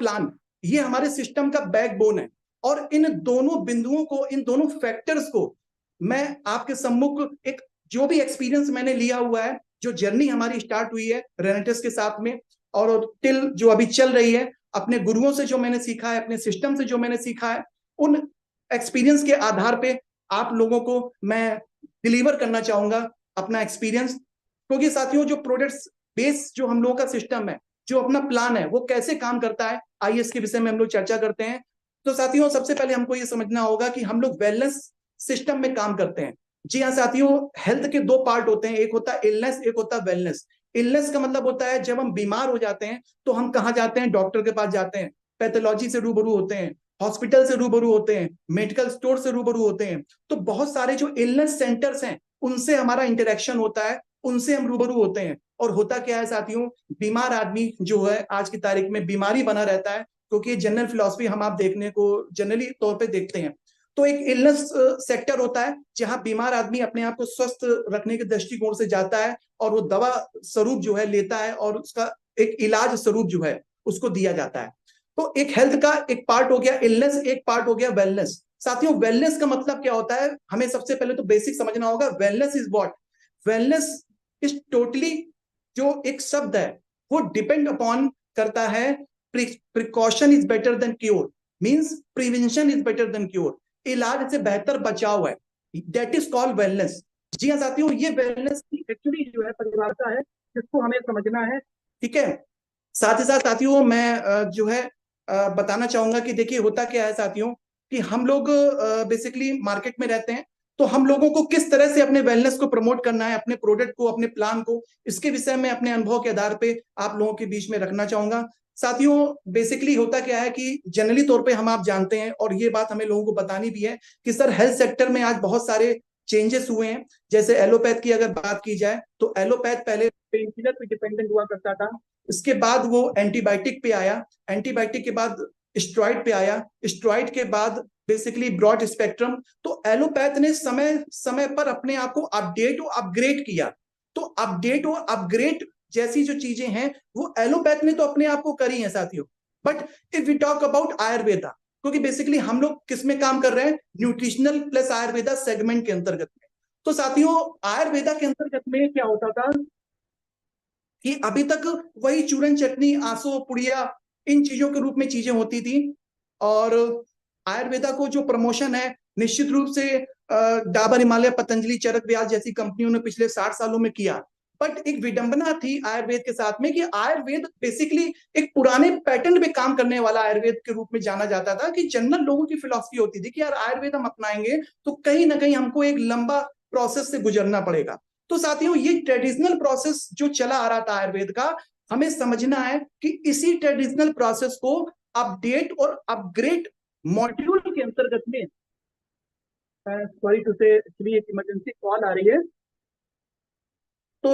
Plan, ये हमारे system का बैकबोन है। और इन दोनों बिंदुओं को, इन दोनों फैक्टर्स को मैं आपके सम्मुख एक जो भी एक्सपीरियंस मैंने लिया हुआ है, जो जर्नी हमारी स्टार्ट हुई है रेनेटेस के साथ में और टिल जो अभी चल रही है, अपने गुरुओं से जो मैंने सीखा है, अपने सिस्टम से जो मैंने सीखा है, उन एक्सपीरियंस के आधार पे आप लोगों को मैं डिलीवर करना चाहूंगा अपना एक्सपीरियंस। क्योंकि साथियों जो प्रोडक्ट्स बेस जो हम लोगों का सिस्टम है, जो अपना प्लान है, वो कैसे काम करता है, आइए इसके विषय में हम लोग चर्चा करते हैं। तो साथियों सबसे पहले हमको ये समझना होगा कि हम लोग वेलनेस सिस्टम में काम करते हैं। जी हाँ साथियों, हेल्थ के दो पार्ट होते हैं, एक होता है इलनेस, एक होता है वेलनेस। इलनेस का मतलब होता है जब हम बीमार हो जाते हैं तो हम कहाँ जाते हैं, डॉक्टर के पास जाते हैं, पैथोलॉजी से रूबरू होते हैं, हॉस्पिटल से रूबरू होते हैं, मेडिकल स्टोर से रूबरू होते हैं। तो बहुत सारे जो इलनेस सेंटर्स हैं उनसे हमारा इंटरेक्शन होता है, उनसे हम रूबरू होते हैं। और होता क्या है साथियों, बीमार आदमी जो है आज की तारीख में बीमारी बना रहता है, क्योंकि जनरल फिलॉसफी हम आप देखने को जनरली तौर पे देखते हैं। तो एक इलनेस सेक्टर होता है जहां बीमार आदमी अपने आप को स्वस्थ रखने के दृष्टिकोण से जाता है और वो दवा स्वरूप जो है लेता है और उसका एक इलाज स्वरूप जो है उसको दिया जाता है। तो एक हेल्थ का एक पार्ट हो गया इलनेस, एक पार्ट हो गया वेलनेस। साथियों वेलनेस का मतलब क्या होता है, हमें सबसे पहले तो बेसिक समझना होगा। Wellness is what? Wellness is totally, जो एक शब्द है वो डिपेंड अपॉन करता है precaution is better than cure, means prevention is better than cure, इलाज से बेहतर बचाव है, दैट इज कॉल्ड वेलनेस। जी हाँ साथियों, ये वेलनेस की एक्चुअली जो है परिभाषा है जिसको हमें समझना है, ठीक है। साथ ही साथ साथियों मैं जो है बताना चाहूंगा कि देखिए होता क्या है साथियों, कि हम लोग बेसिकली मार्केट में रहते हैं, तो हम लोगों को किस तरह से अपने वेलनेस को प्रमोट करना है, अपने प्रोडक्ट को, अपने प्लान को, इसके विषय में अपने अनुभव के आधार पे आप लोगों के बीच में रखना चाहूंगा। साथियों बेसिकली होता क्या है कि जनरली तौर पे हम आप जानते हैं, और ये बात हमें लोगों को बतानी भी है कि सर हेल्थ सेक्टर में आज बहुत सारे चेंजेस हुए हैं। जैसे एलोपैथ की अगर बात की जाए तो एलोपैथ पहले पेनकिलर पे डिपेंडेंट हुआ करता था, इसके बाद वो एंटीबायोटिक पे आया, एंटीबायोटिक के बाद स्टेरॉइड पे आया, स्टेरॉइड के बाद बेसिकली ब्रॉड स्पेक्ट्रम। तो एलोपैथ ने समय समय पर अपने आप को अपडेट और अपग्रेड किया। तो अपडेट और अपग्रेड जैसी जो चीजें हैं वो एलोपैथ ने तो अपने आप को करी है साथियों। But if we talk about Ayurveda, क्योंकि बेसिकली हम लोग किस में काम कर रहे हैं, न्यूट्रिशनल प्लस आयुर्वेदा सेगमेंट के अंतर्गत में। तो साथियों आयुर्वेदा के अंतर्गत में क्या होता था कि अभी तक वही चूरन चटनी आंसू पुड़िया इन चीजों के रूप में चीजें होती थी। और आयुर्वेदा को जो प्रमोशन है निश्चित रूप से डाबर हिमालय, पतंजलि, चरक व्यास जैसी कंपनियों ने पिछले 60 सालों में किया। बट एक विडंबना थी आयुर्वेद के साथ में कि आयुर्वेद बेसिकली एक पुराने पैटर्न पे काम करने वाला आयुर्वेद के रूप में जाना जाता था। कि जनरल लोगों की फिलॉसफी होती थी कि यार आयुर्वेद हम अपनाएंगे तो कहीं ना कहीं हमको एक लंबा प्रोसेस से गुजरना पड़ेगा। तो साथियों ये ट्रेडिशनल प्रोसेस जो चला आ रहा था आयुर्वेद का, हमें समझना है कि इसी ट्रेडिशनल प्रोसेस को अपडेट और अपग्रेड मॉड्यूल के अंतर्गत में, सॉरी टू से एक्चुअली एक इमरजेंसी कॉल आ रही है, तो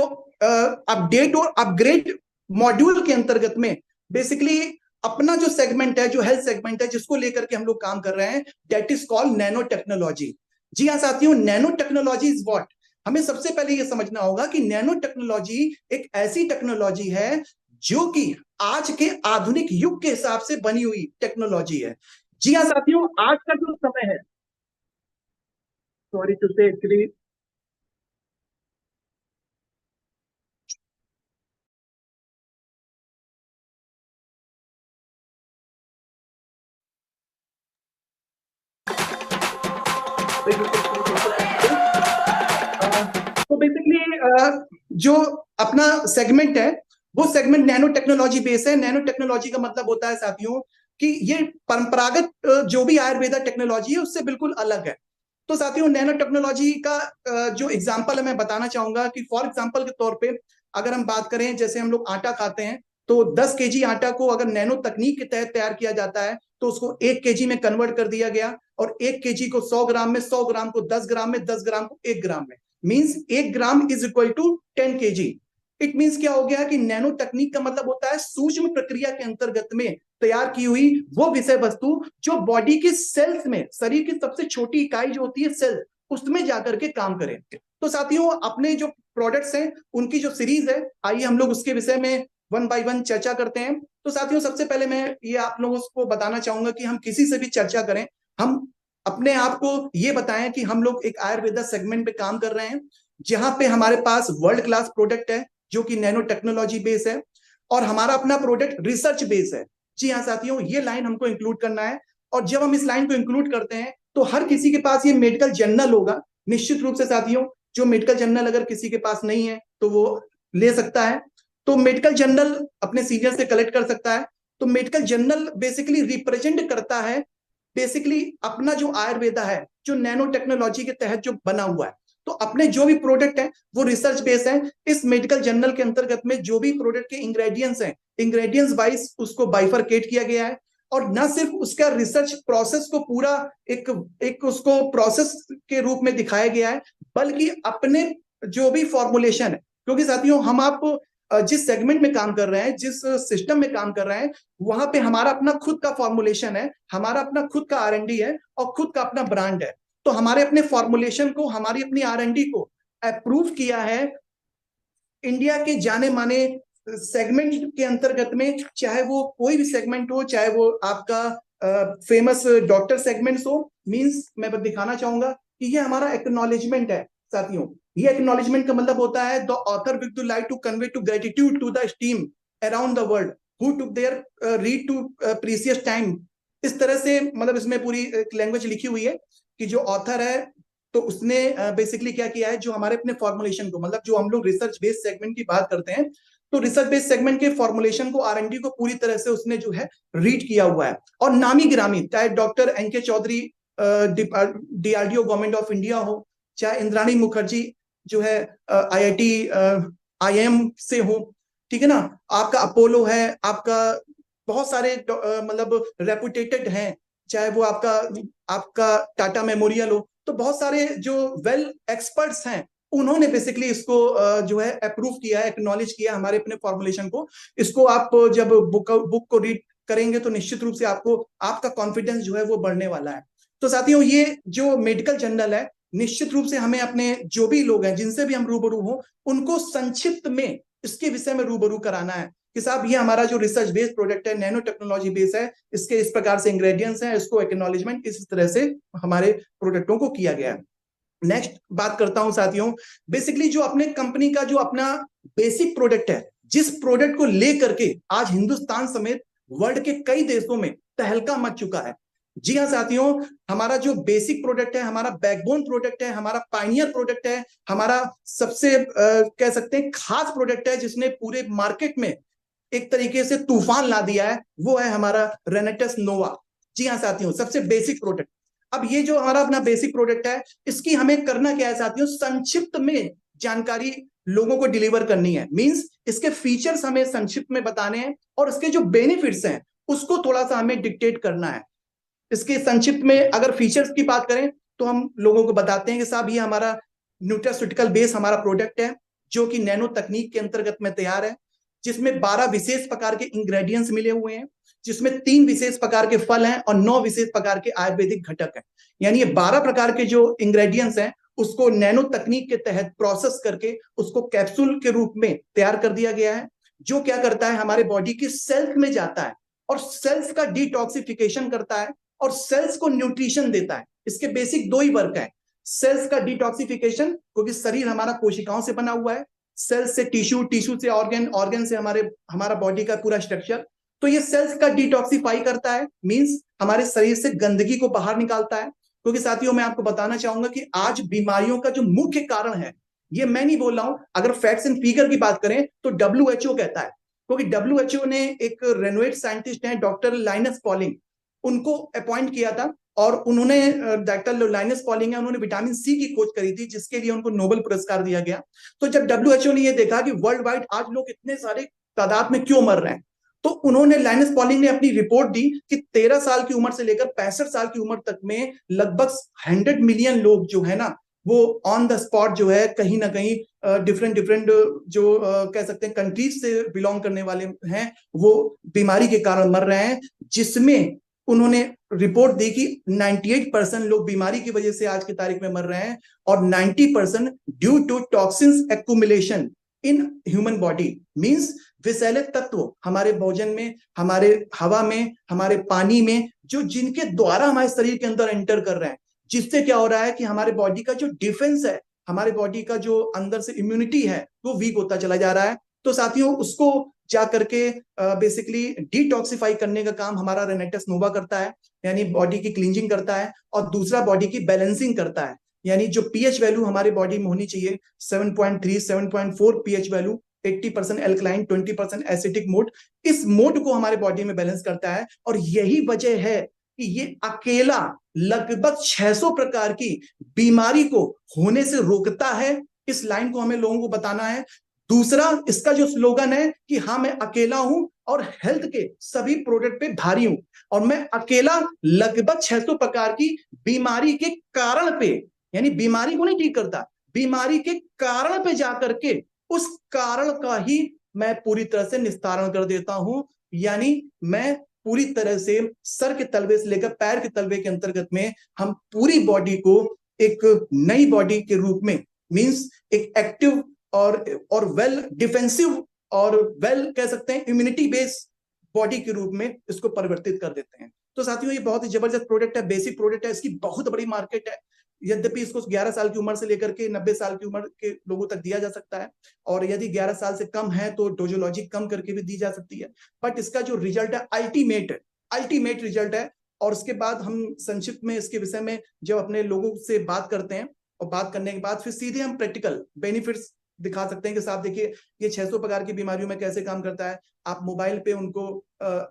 अपडेट और अपग्रेड मॉड्यूल के अंतर्गत में बेसिकली अपना जो सेगमेंट है, जो हेल्थ सेगमेंट है जिसको लेकर के हम लोग काम कर रहे हैं, that is called nano technology. जी हाँ साथियों, नैनो टेक्नोलॉजी इज व्हाट? हमें सबसे पहले यह समझना होगा कि नैनो टेक्नोलॉजी एक ऐसी टेक्नोलॉजी है जो कि आज के आधुनिक युग के हिसाब से बनी हुई टेक्नोलॉजी है। जी हाँ साथियों, आज का जो समय है, सॉरी टू से एक्चुअली तो बेसिकली जो अपना सेगमेंट है वो सेगमेंट नैनो टेक्नोलॉजी बेस है। नैनो टेक्नोलॉजी का मतलब होता है साथियों कि ये परंपरागत जो भी आयुर्वेदा टेक्नोलॉजी है उससे बिल्कुल अलग है। तो साथियों नैनो टेक्नोलॉजी का जो एग्जांपल है मैं बताना चाहूंगा कि फॉर एग्जांपल के तौर पे अगर हम बात करें, जैसे हम लोग आटा खाते हैं तो 10 केजी आटा को अगर नैनो तकनीक के तहत तैयार किया जाता है तो उसको 1 केजी में कन्वर्ट कर दिया गया, और 1 केजी को 100 ग्राम में, 100 ग्राम को 10 ग्राम में, 10 ग्राम को 1 ग्राम में, means 1 gram is equal to 10 KG. It means क्या हो गया कि नैनो तकनीक का मतलब होता है सूक्ष्म प्रक्रिया के अंतर्गत में तैयार की हुई वो विषय वस्तु जो बॉडी के सेल्स में, शरीर की सबसे छोटी इकाई जो होती है सेल, उसमें जाकर के काम करें। तो साथियों अपने जो प्रोडक्ट्स हैं उनकी जो सीरीज है, आइए हम लोग उसके विषय में वन बाय वन चर्चा करते हैं। तो साथियों सबसे पहले मैं ये आप लोगों को बताना चाहूंगा कि हम किसी से भी चर्चा करें, हम अपने आप को ये बताएं कि हम लोग एक आयुर्वेदा सेगमेंट पे काम कर रहे हैं, जहां पे हमारे पास वर्ल्ड क्लास प्रोडक्ट है जो कि नैनो टेक्नोलॉजी बेस है, और हमारा अपना प्रोडक्ट रिसर्च बेस है। जी हाँ साथियों, ये लाइन हमको इंक्लूड करना है। और जब हम इस लाइन को इंक्लूड करते हैं तो हर किसी के पास ये मेडिकल जर्नल होगा, निश्चित रूप से साथियों। जो मेडिकल जर्नल अगर किसी के पास नहीं है तो वो ले सकता है, तो मेडिकल जर्नल अपने सीनियर से कलेक्ट कर सकता है। तो मेडिकल जर्नल बेसिकली रिप्रेजेंट करता है बेसिकली अपना जो आयुर्वेदा है, जो नैनो टेक्नोलॉजी के तहत जो बना हुआ है। तो अपने जो भी प्रोडक्ट है वो रिसर्च बेस है। इस मेडिकल जर्नल के अंतर्गत में जो भी प्रोडक्ट के इंग्रेडिएंट्स हैं, इंग्रेडिएंट्स वाइज उसको बाइफरकेट किया गया है, और न सिर्फ उसका रिसर्च प्रोसेस को पूरा एक उसको प्रोसेस के रूप में दिखाया गया है, बल्कि अपने जो भी फॉर्मुलेशन है, क्योंकि साथियों हम आप जिस सेगमेंट में काम कर रहे हैं, जिस सिस्टम में काम कर रहे हैं, वहां पे हमारा अपना खुद का फॉर्मुलेशन है, हमारा अपना खुद का R&D है और खुद का अपना ब्रांड है। तो हमारे अपने फॉर्मुलेशन को, हमारी अपनी R&D को अप्रूव किया है इंडिया के जाने माने सेगमेंट के अंतर्गत में, चाहे वो कोई भी सेगमेंट हो, चाहे वो आपका फेमस डॉक्टर सेगमेंट्स हो। मींस मैं बस दिखाना चाहूंगा कि ये हमारा एक्नॉलेजमेंट है साथियों। ये एक्नॉलेजमेंट का मतलब होता है the author will like to convey to gratitude to the team around the world who took their read to precious time. इस तरह से मतलब इसमें पूरी लैंग्वेज लिखी हुई है कि जो ऑथर है तो उसने बेसिकली क्या किया है, जो हमारे अपने फॉर्मुलेशन को, मतलब जो हम लोग रिसर्च बेस्ड सेगमेंट की बात करते हैं, तो रिसर्च बेस्ड सेगमेंट के फॉर्मुलेशन को, R&D को पूरी तरह से उसने जो है रीड किया हुआ है। और नामी गिरामी, चाहे doctor NK Chaudhary DRDO government of India हो, चाहे इंद्राणी मुखर्जी जो है IIT IIM से हो, ठीक है ना, आपका अपोलो है, आपका बहुत सारे मतलब रेपुटेटेड हैं, चाहे वो आपका टाटा मेमोरियल हो, तो बहुत सारे जो वेल एक्सपर्ट्स हैं उन्होंने बेसिकली इसको जो है अप्रूव किया है, एक्नॉलेज किया हमारे अपने फॉर्मुलेशन को। इसको आप जब बुक को रीड करेंगे तो निश्चित रूप से आपको आपका कॉन्फिडेंस जो है वो बढ़ने वाला है। तो साथियों ये जो मेडिकल जर्नल है, निश्चित रूप से हमें अपने जो भी लोग हैं जिनसे भी हम रूबरू हो, उनको संक्षिप्त में इसके विषय में रूबरू कराना है कि साहब ये हमारा जो रिसर्च बेस्ड प्रोडक्ट है, नैनो टेक्नोलॉजी बेस है, इसके इस प्रकार से इंग्रेडिएंट्स हैं, इसको एक्नॉलेजमेंट इस तरह से हमारे प्रोडक्टों को किया गया है। नेक्स्ट बात करता हूं साथियों, बेसिकली जो अपने कंपनी का जो अपना बेसिक प्रोडक्ट है, जिस प्रोडक्ट को लेकर के आज हिंदुस्तान समेत वर्ल्ड के कई देशों में तहलका मच चुका है। जी हाँ साथियों, हमारा जो बेसिक प्रोडक्ट है, हमारा बैकबोन प्रोडक्ट है, हमारा पायनियर प्रोडक्ट है, हमारा सबसे कह सकते हैं खास प्रोडक्ट है, जिसने पूरे मार्केट में एक तरीके से तूफान ला दिया है, वो है हमारा रेनेटस नोवा। जी हाँ साथियों, सबसे बेसिक प्रोडक्ट। अब ये जो हमारा अपना बेसिक प्रोडक्ट है, इसकी हमें करना क्या है साथियों, संक्षिप्त में जानकारी लोगों को डिलीवर करनी है। मींस इसके फीचर्स हमें संक्षिप्त में बताने हैं, और इसके जो बेनिफिट्स हैं उसको थोड़ा सा हमें डिक्टेट करना है। इसके संक्षिप्त में अगर फीचर्स की बात करें तो हम लोगों को बताते हैं कि साहब ये हमारा न्यूट्रास्यूटिकल बेस हमारा प्रोडक्ट है, जो कि नैनो तकनीक के अंतर्गत में तैयार है, जिसमें 12 विशेष प्रकार के इंग्रेडिएंट्स मिले हुए हैं, जिसमें 3 विशेष प्रकार के फल हैं और 9 विशेष प्रकार के आयुर्वेदिक घटक हैं। यानी ये 12 प्रकार के जो इंग्रेडिएंट्स हैं उसको नैनो तकनीक के तहत प्रोसेस करके उसको कैप्सूल के रूप में तैयार कर दिया गया है, जो क्या करता है, हमारे बॉडी की सेल्स में जाता है और सेल्स का डिटॉक्सिफिकेशन करता है और सेल्स को न्यूट्रिशन देता है। इसके बेसिक 2 ही वर्क है, सेल्स का डिटॉक्सिफिकेशन, क्योंकि शरीर हमारा कोशिकाओं से बना हुआ है, सेल्स से टिश्यू, टिश्यू से ऑर्गन, ऑर्गन से हमारा बॉडी का पूरा स्ट्रक्चर। तो ये सेल्स का डिटॉक्सिफाई करता है, मींस हमारे शरीर से गंदगी को बाहर निकालता है। क्योंकि साथियों मैं आपको बताना चाहूंगा कि आज बीमारियों का जो मुख्य कारण है, ये मैं नहीं बोल रहा हूं, अगर फैक्ट्स एंड फिगर की बात करें तो WHO कहता है, क्योंकि WHO ने एक रेनोवेट साइंटिस्ट हैं डॉक्टर लाइनस पॉलिंग, उनको अपॉइंट किया था, और उन्होंने डॉक्टर लाइनस पॉलिंग है, उन्होंने विटामिन सी की खोज करी थी, जिसके लिए उनको नोबेल पुरस्कार दिया गया। तो जब WHO ने ये देखा कि वर्ल्ड वाइड आज लोग इतने सारे तादाद में क्यों मर रहे हैं, तो उन्होंने, लाइनस पॉलिंग ने अपनी रिपोर्ट दी कि 13 साल की उम्र से लेकर 65 साल की उम्र तक में लगभग 100 मिलियन लोग जो है ना, वो ऑन द स्पॉट जो है कहीं ना कहीं डिफरेंट जो कह सकते हैं कंट्रीज से बिलोंग करने वाले हैं, वो बीमारी के कारण मर रहे हैं, जिसमें उन्होंने रिपोर्ट दी कि 98% लोग बीमारी की वजह से आज की तारीख में मर रहे हैं, और 90% due to toxins accumulation in human body. Means विषैले तत्व हमारे भोजन में, हमारे हवा में, हमारे पानी में, जो जिनके द्वारा हमारे शरीर के अंदर एंटर कर रहे हैं, जिससे क्या हो रहा है कि हमारे बॉडी का जो डिफेंस है, हमारे बॉडी का जो अंदर से इम्यूनिटी है, वो वीक होता चला जा रहा है। तो साथियों, उसको जा करके बेसिकली डिटॉक्सिफाई करने का काम हमारा रेनेटेस नोवा करता है, यानी बॉडी की क्लींजिंग करता है। और दूसरा बॉडी की बैलेंसिंग करता है, यानी जो पीएच वैल्यू हमारे बॉडी में होनी चाहिए 7.3 7.4 pH value, 80% alkaline 20% acidic mode, इस मोड को हमारे बॉडी में बैलेंस करता है। और यही वजह है कि ये अकेला लगभग 600 प्रकार की बीमारी को होने से रोकता है। इस लाइन को हमें लोगों को बताना है। दूसरा, इसका जो स्लोगन है कि हाँ मैं अकेला हूं और हेल्थ के सभी प्रोडक्ट पे भारी हूं, और मैं अकेला लगभग 600 प्रकार की बीमारी के कारण पे, यानी बीमारी को नहीं ठीक करता, बीमारी के कारण पे जाकर के उस कारण का ही मैं पूरी तरह से निस्तारण कर देता हूं। यानी मैं पूरी तरह से सर के तलवे से लेकर पैर के तलवे के अंतर्गत में हम पूरी बॉडी को एक नई बॉडी के रूप में, मींस एक एक्टिव और वेल डिफेंसिव और वेल कह सकते हैं इम्यूनिटी बेस्ड बॉडी के रूप में इसको परिवर्तित कर देते हैं। तो साथियों, ये बहुत ही जबरदस्त प्रोडक्ट है, बेसिक प्रोडक्ट है, इसकी बहुत बड़ी मार्केट है। यद्यपि इसको 11 साल की उम्र से लेकर के 90 साल की उम्र के लोगों तक दिया जा सकता है, और यदि 11 साल से कम है तो डोजोलॉजी कम करके भी दी जा सकती है। बट इसका जो रिजल्ट है अल्टीमेट रिजल्ट है। और उसके बाद हम संक्षिप्त में इसके विषय में जब अपने लोगों से बात करते हैं, और बात करने के बाद फिर सीधे हम प्रैक्टिकल बेनिफिट्स दिखा सकते हैं कि साहब देखिए ये 600 प्रकार की बीमारियों में कैसे काम करता है। आप मोबाइल पे उनको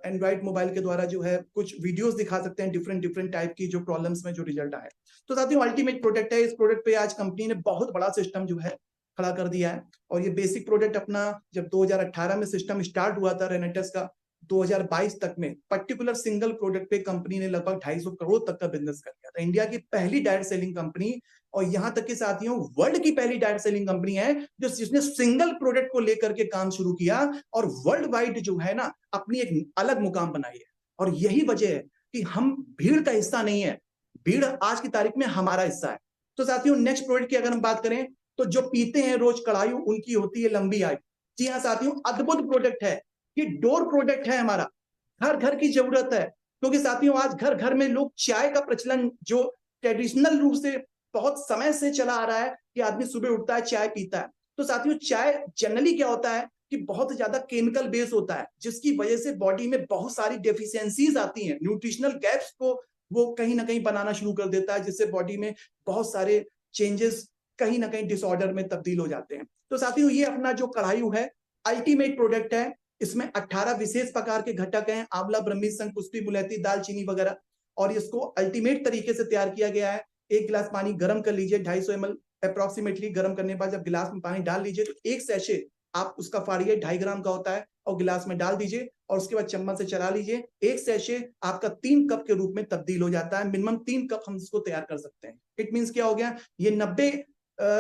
एंड्रॉइड मोबाइल के द्वारा जो है कुछ वीडियोस दिखा सकते हैं डिफरेंट टाइप की जो प्रॉब्लम्स में जो रिजल्ट आए। तो साथियों, अल्टीमेट प्रोडक्ट है। इस प्रोडक्ट पे आज कंपनी ने बहुत बड़ा सिस्टम जो है खड़ा कर दिया है। और ये बेसिक प्रोडक्ट अपना जब 2018 में सिस्टम स्टार्ट हुआ था रेनेटेस का, 2022 तक में पर्टिकुलर सिंगल प्रोडक्ट पे कंपनी ने लगभग 250 करोड़ तक का बिजनेस कर लिया था। इंडिया की पहली डायरेक्ट सेलिंग कंपनी, और यहां तक के साथियों वर्ल्ड की पहली डायरेक्ट सेलिंग कंपनी है जो जिसने सिंगल प्रोडक्ट को लेकर के काम शुरू किया और वर्ल्ड वाइड जो है ना अपनी एक अलग मुकाम बनाई है। और यही वजह है कि हम भीड़ का हिस्सा नहीं है, भीड़ आज की तारीख में हमारा हिस्सा है। तो साथियों, नेक्स्ट प्रोडक्ट की अगर हम बात करें तो जो पीते हैं रोज कड़ायू उनकी होती है लंबी आयु। जी हाँ साथियों, अद्भुत प्रोडक्ट है, ये डोर प्रोडक्ट है, हमारा हर घर की जरूरत है। क्योंकि साथियों आज घर घर में लोग चाय का प्रचलन जो ट्रेडिशनल रूप से बहुत समय से चला आ रहा है कि आदमी सुबह उठता है चाय पीता है। तो साथियों, चाय जनरली क्या होता है कि बहुत ज्यादा केमिकल बेस होता है, जिसकी वजह से बॉडी में बहुत सारी डेफिशिएंसीज आती हैं, न्यूट्रिशनल गैप्स को वो कहीं ना कहीं बनाना शुरू कर देता है, जिससे बॉडी में बहुत सारे चेंजेस कहीं ना कहीं डिसऑर्डर में तब्दील हो जाते हैं। तो साथियों, ये अपना जो कड़ायु है अल्टीमेट प्रोडक्ट है। इसमें 18 विशेष प्रकार के घटक हैं, आंवला, ब्रह्मी, शंख, पुष्पी, मुलैती, दालचीनी वगैरह। और इसको अल्टीमेट तरीके से तैयार किया गया है। एक गिलास पानी गर्म कर लीजिए, 250 ml अप्रोक्सीमेटली गर्म करने के बाद जब गिलास में पानी डाल लीजिए तो एक सैशे आप उसका फाड़िए, 2.5 ग्राम का होता है, और गिलास में डाल दीजिए और उसके बाद चम्मच से चला लीजिए। एक सैशे आपका 3 कप के रूप में तब्दील हो जाता है। मिनिमम 3 कप हम इसको तैयार कर सकते हैं। इट मीन्स क्या हो गया, ये 90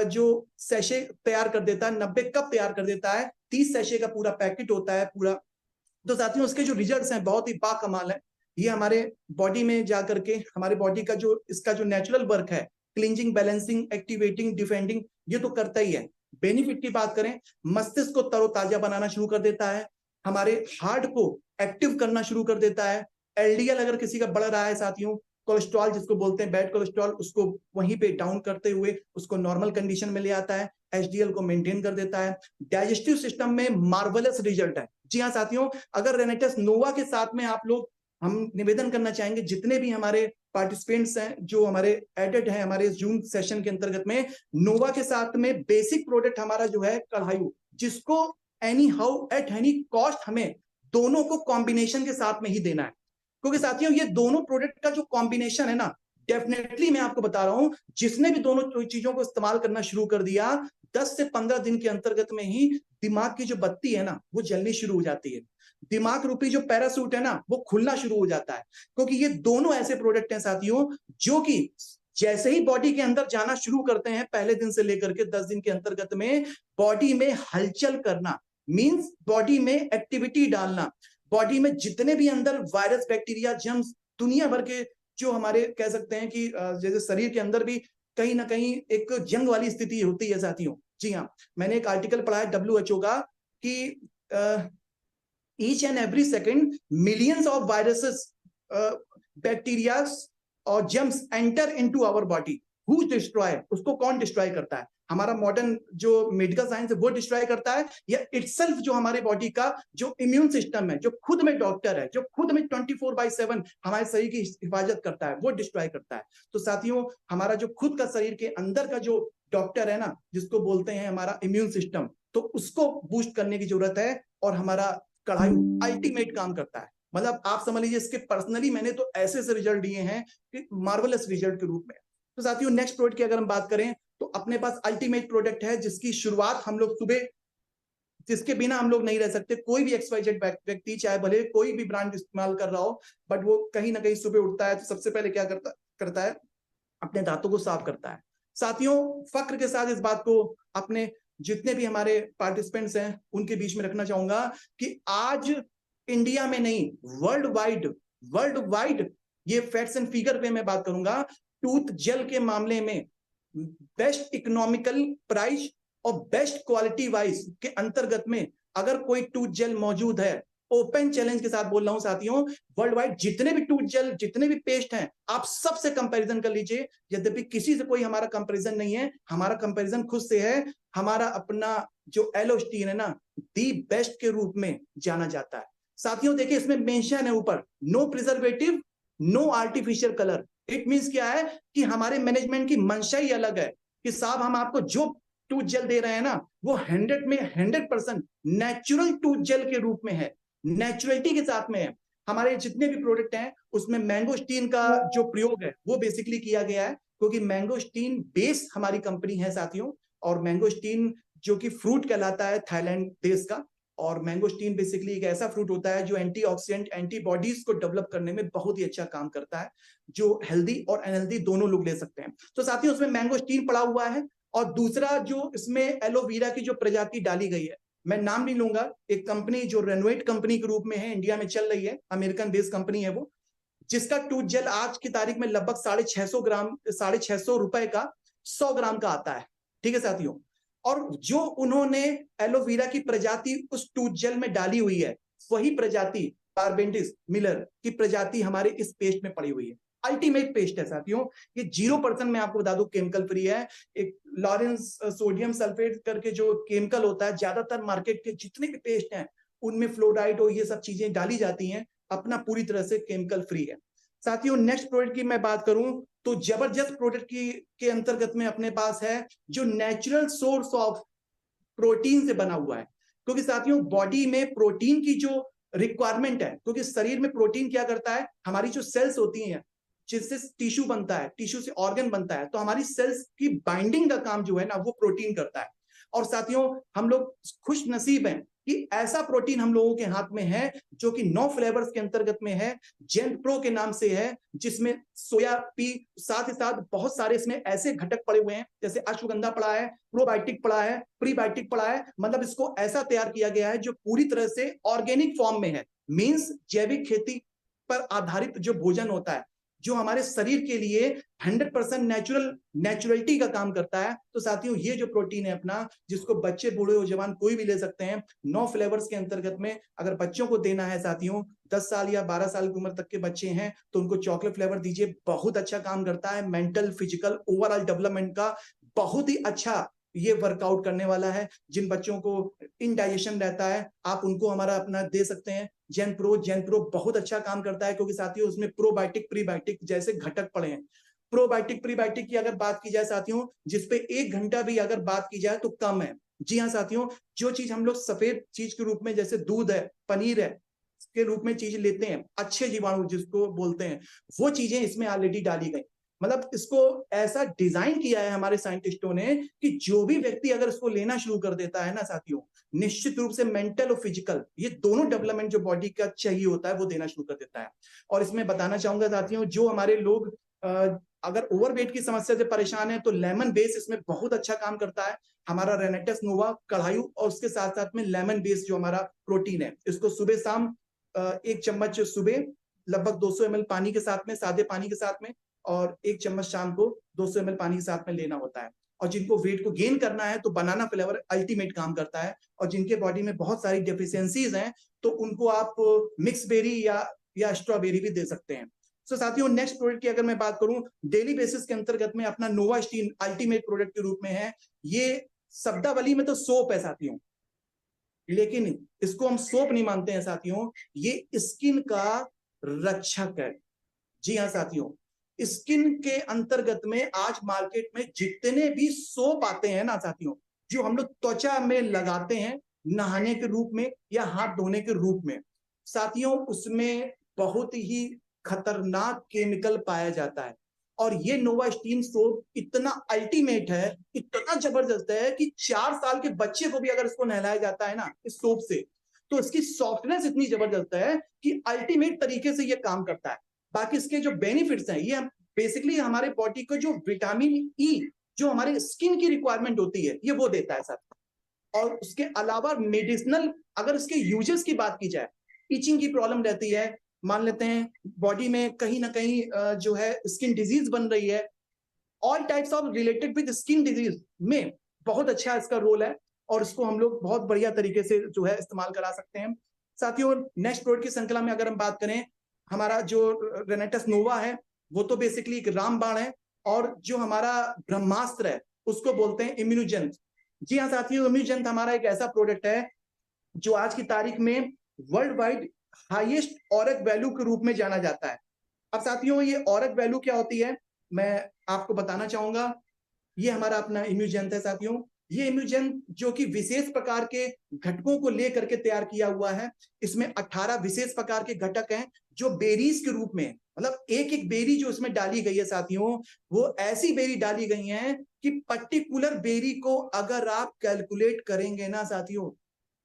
जो सैशे तैयार कर देता है, 90 कप तैयार कर देता है, 30 सैशे का पूरा पैकेट होता है पूरा। तो साथियों, उसके जो रिजल्ट्स हैं बहुत ही बाकमाल है। ये हमारे बॉडी में जाकर के हमारे बॉडी का जो इसका जो नेचुरल वर्क है, क्लींजिंग, बैलेंसिंग, एक्टिवेटिंग, डिफेंडिंग, ये तो करता ही है। बेनिफिट की बात करें, मस्तिष्क को तरोताजा बनाना शुरू कर देता है, हमारे हार्ट को एक्टिव करना शुरू कर देता है। एलडीएल अगर किसी का बढ़ रहा है साथियों, कोलेस्ट्रॉल जिसको बोलते हैं बैड कोलेस्ट्रॉल, उसको वहीं पे डाउन करते हुए उसको नॉर्मल कंडीशन में ले आता है। एचडीएल को मेंटेन कर देता है। डाइजेस्टिव सिस्टम में मार्वलस रिजल्ट है। जी हाँ साथियों, अगर रेनेटेस नोवा के साथ में आप लोग, हम निवेदन करना चाहेंगे जितने भी हमारे पार्टिसिपेंट्स हैं जो हमारे एडेड हैं हमारे जूम सेशन के अंतर्गत में, नोवा के साथ में बेसिक प्रोडक्ट हमारा जो है कढ़ायु, जिसको any how at any cost हमें दोनों को कॉम्बिनेशन के साथ में ही देना है। क्योंकि साथियों, ये दोनों प्रोडक्ट का जो कॉम्बिनेशन है ना, डेफिनेटली मैं आपको बता रहा हूं, जिसने भी दोनों चीजों को इस्तेमाल करना शुरू कर दिया, 10 से 15 दिन के अंतर्गत में ही दिमाग की जो बत्ती है ना वो जलनी शुरू हो जाती है। दिमाग रूपी जो पैरासूट है ना वो खुलना शुरू हो जाता है। क्योंकि ये दोनों ऐसे प्रोडक्ट हैं साथियों जो कि जैसे ही बॉडी के अंदर जाना शुरू करते हैं, पहले दिन से लेकर के 10 दिन के अंतर्गत में बॉडी में हलचल करना, मींस बॉडी में एक्टिविटी डालना, बॉडी में जितने भी अंदर वायरस, बैक्टीरिया, जर्म्स, दुनिया भर के जो हमारे कह सकते हैं कि जैसे शरीर के अंदर भी कहीं ना कहीं एक जंग वाली स्थिति होती है साथियों। जी हाँ, मैंने एक आर्टिकल पढ़ा है WHO का कि each and every second millions of viruses, bacteria और germs enter into our body. Who destroy? उसको कौन डिस्ट्रॉय करता है? हमारा मॉडर्न जो मेडिकल साइंस है वो डिस्ट्रॉय करता है, या इटसेल्फ जो हमारे बॉडी का जो इम्यून सिस्टम है, जो खुद में डॉक्टर है, जो खुद में 24/7 हमारे शरीर की हिफाजत करता है, वो डिस्ट्रॉय करता है? तो साथियों, हमारा जो खुद का शरीर के अंदर का जो डॉक्टर है ना, जिसको बोलते हैं हमारा इम्यून सिस्टम, तो उसको बूस्ट करने की जरूरत है। और हमारा कढ़ाई अल्टीमेट काम करता है। मतलब आप समझ लीजिए, इसके पर्सनली मैंने तो ऐसे ऐसे रिजल्ट दिए हैं कि मार्वलस रिजल्ट के रूप में। तो साथियों, नेक्स्ट प्रोडक्ट की अगर हम बात करें तो अपने पास अल्टीमेट प्रोडक्ट है, जिसकी शुरुआत हम लोग सुबह, जिसके बिना हम लोग नहीं रह सकते। कोई भी XYZ व्यक्ति, चाहे भले कोई भी ब्रांड इस्तेमाल कर रहा हो, बट वो कहीं ना कहीं सुबह उठता है तो सबसे पहले क्या करता है, अपने दांतों को साफ करता है। साथियों, फक्र के साथ इस बात को अपने जितने भी हमारे पार्टिसिपेंट्स हैं उनके बीच में रखना चाहूंगा कि आज इंडिया में नहीं, वर्ल्ड वाइड ये फैक्ट्स एंड फिगर पे मैं बात करूंगा, टूथ जेल के मामले में बेस्ट इकोनॉमिकल प्राइस और बेस्ट क्वालिटी वाइज के अंतर्गत में अगर कोई टूथ जेल मौजूद है, ओपन चैलेंज के साथ बोल रहा हूं साथियों, वर्ल्ड वाइड जितने भी टूथ जेल, जितने भी पेस्ट हैं, आप सबसे कंपैरिजन कर लीजिए। यद्यपि किसी से कोई हमारा कंपैरिजन नहीं है, हमारा कंपैरिजन खुद से है। हमारा अपना जो एलोस्टीन है ना, दी बेस्ट के रूप में जाना जाता है। साथियों देखिए, इसमें मेंशन है ऊपर, no preservative, no artificial colour. It means क्या है कि हमारे मैनेजमेंट की मंशा ही अलग है कि साहब हम आपको जो टूथ जेल दे रहे हैं ना, वो 100% नेचुरल टूथ जेल के रूप में है, नेचुरलिटी के साथ में है। हमारे जितने भी प्रोडक्ट हैं उसमें मैंगोस्टीन का जो प्रयोग है वो बेसिकली किया गया है, क्योंकि मैंगोस्टीन बेस हमारी कंपनी है साथियों। और मैंगोस्टीन जो कि फ्रूट कहलाता है थाईलैंड देश का, और मैंगोस्टीन बेसिकली एक ऐसा फ्रूट होता है जो एंटीऑक्सीडेंट, एंटीबॉडीज को डेवलप करने में बहुत ही अच्छा काम करता है, जो हेल्दी और अनहेल्दी दोनों लोग ले सकते हैं। तो साथियों, उसमें मैंगोस्टीन पड़ा हुआ है। और दूसरा जो इसमें एलोवेरा की जो प्रजाति डाली गई है, मैं नाम नहीं लूंगा, एक कंपनी जो रेनोवेट कंपनी के रूप में है, इंडिया में चल रही है, अमेरिकन बेस्ड कंपनी है वो, जिसका टूथ जेल आज की तारीख में लगभग 650 रुपए का 100 ग्राम का आता है। ठीक है साथियों, और जो उन्होंने एलोवेरा की प्रजाति उस टूथ जेल में डाली हुई है, वही प्रजाति बारबेंडिस मिलर की प्रजाति हमारे इस पेस्ट में पड़ी हुई है। अल्टीमेट पेस्ट है साथियों, ये 0% मैं आपको बता दूं केमिकल फ्री है। एक लॉरेंस सोडियम सल्फेट करके जो केमिकल होता है, ज्यादातर मार्केट के जितने भी पेस्ट हैं उनमें फ्लोराइड और ये सब चीजें डाली जाती हैं, अपना पूरी तरह से केमिकल फ्री है। साथियों, नेक्स्ट प्रोडक्ट की मैं बात करूं तो जबरदस्त प्रोडक्ट की के अंतर्गत में अपने पास है जो नेचुरल सोर्स ऑफ प्रोटीन से बना हुआ है। क्योंकि साथियों, बॉडी में प्रोटीन की जो रिक्वायरमेंट है, क्योंकि शरीर में प्रोटीन क्या करता है, हमारी जो सेल्स होती हैं जिससे टिश्यू बनता है, टिश्यू से ऑर्गन बनता है, तो हमारी सेल्स की बाइंडिंग का काम जो है ना, वो प्रोटीन करता है। और साथियों, हम लोग खुश नसीब हैं कि ऐसा प्रोटीन हम लोगों के हाथ में है जो कि 9 फ्लेवर्स के अंतर्गत में है, जेन प्रो के नाम से है, जिसमें सोया पी, साथ ही साथ बहुत सारे इसमें ऐसे घटक पड़े हुए हैं, जैसे अश्वगंधा पड़ा है, प्रोबायोटिक पड़ा है, प्रीबायोटिक पड़ा है। मतलब इसको ऐसा तैयार किया गया है जो पूरी तरह से ऑर्गेनिक फॉर्म में है, मींस जैविक खेती पर आधारित जो भोजन होता है, जो हमारे शरीर के लिए 100% नेचुरलिटी का काम करता है। तो साथियों, ये जो प्रोटीन है अपना, जिसको बच्चे, बूढ़े और जवान कोई भी ले सकते हैं, 9 फ्लेवर्स के अंतर्गत में अगर बच्चों को देना है साथियों, 10 साल या 12 साल की उम्र तक के बच्चे हैं तो उनको चॉकलेट फ्लेवर दीजिए, बहुत अच्छा काम करता है। मेंटल, फिजिकल, ओवरऑल डेवलपमेंट का बहुत ही अच्छा ये वर्कआउट करने वाला है। जिन बच्चों को इनडाइजेशन रहता है, आप उनको हमारा अपना दे सकते हैं जेन प्रो बहुत अच्छा काम करता है, क्योंकि साथियों उसमें प्रोबायोटिक, प्रीबायोटिक जैसे घटक पड़े हैं। प्रोबायोटिक, प्रीबायोटिक की अगर बात की जाए साथियों, जिसपे 1 घंटा भी अगर बात की जाए तो कम है। जी हाँ साथियों, जो चीज हम लोग सफेद चीज के रूप में, जैसे दूध है, पनीर है के रूप में चीज लेते हैं, अच्छे जीवाणु जिसको बोलते हैं, वो चीजें इसमें ऑलरेडी डाली गई। मतलब इसको ऐसा डिजाइन किया है हमारे साइंटिस्टों ने कि जो भी व्यक्ति अगर इसको लेना शुरू कर देता है ना साथियों, निश्चित रूप से मेंटल और फिजिकल ये दोनों डेवलपमेंट जो बॉडी का चाहिए होता है वो देना शुरू कर देता है। और इसमें बताना चाहूंगा साथियों, जो हमारे लोग अगर ओवरवेट की समस्या से परेशान है तो लेमन बेस इसमें बहुत अच्छा काम करता है। हमारा रेनेटस नोवा कढ़ायु और उसके साथ साथ में लेमन बेस जो हमारा प्रोटीन है, इसको सुबह शाम 1 चम्मच सुबह लगभग 200 ml पानी के साथ में, सादे पानी के साथ में, और 1 चम्मच शाम को 200 ml पानी के साथ में लेना होता है। और जिनको वेट को गेन करना है तो बनाना फ्लेवर अल्टीमेट काम करता है, और जिनके बॉडी में बहुत सारी डेफिशिएंसीज हैं तो उनको आप मिक्स बेरी या स्ट्रॉबेरी भी दे सकते हैं। तो साथियों, नेक्स्ट प्रोडक्ट की अगर मैं बात करूं, डेली बेसिस के अंतर्गत में अपना नोवास्टीन अल्टीमेट प्रोडक्ट के रूप में है। ये शब्दावली में तो सोप है साथियों, लेकिन इसको हम सोप नहीं मानते हैं साथियों, ये स्किन का रक्षक है। जी हाँ साथियों, स्किन के अंतर्गत में आज मार्केट में जितने भी सोप आते हैं ना साथियों, जो हम लोग त्वचा में लगाते हैं नहाने के रूप में या हाथ धोने के रूप में, साथियों उसमें बहुत ही खतरनाक केमिकल पाया जाता है। और ये नोवास्टीन सोप इतना अल्टीमेट है, इतना जबरदस्त है कि 4 साल के बच्चे को भी अगर इसको नहलाया जाता है ना इस सोप से, तो इसकी सॉफ्टनेस इतनी जबरदस्त है कि अल्टीमेट तरीके से ये काम करता है। बाकी इसके जो बेनिफिट्स हैं, ये बेसिकली हमारे बॉडी को जो विटामिन ई जो हमारे स्किन की रिक्वायरमेंट होती है, ये वो देता है साथ। और उसके अलावा मेडिसिनल अगर इसके यूजेस की बात की जाए, इचिंग की प्रॉब्लम रहती है, मान लेते हैं बॉडी में कहीं ना कहीं जो है स्किन डिजीज बन रही है, all types of related with skin disease में बहुत अच्छा इसका रोल है, और इसको हम लोग बहुत बढ़िया तरीके से जो है इस्तेमाल करा सकते हैं। साथियों, नेक्स्ट प्रोडक्ट की श्रृंखला में अगर हम बात करें, हमारा जो रेनेटस नोवा है वो तो बेसिकली एक रामबाण है, और जो हमारा ब्रह्मास्त्र है उसको बोलते हैं इम्यूनोजेंट। जी हाँ साथियों, इम्यूनोजेंट हमारा एक ऐसा प्रोडक्ट है जो आज की तारीख में वर्ल्ड वाइड हाईएस्ट ऑरक वैल्यू के रूप में जाना जाता है। अब साथियों, ये ऑरक वैल्यू क्या होती है मैं आपको बताना चाहूंगा। ये हमारा अपना इम्यूजेंट है साथियों। ये इम्यूजेंट जो कि विशेष प्रकार के घटकों को लेकर के तैयार किया हुआ है। इसमें 18 विशेष प्रकार के घटक हैं जो बेरीज के रूप में, मतलब एक एक बेरी जो इसमें डाली गई है साथियों, वो ऐसी बेरी डाली गई हैं कि पर्टिकुलर बेरी को अगर आप कैलकुलेट करेंगे ना साथियों,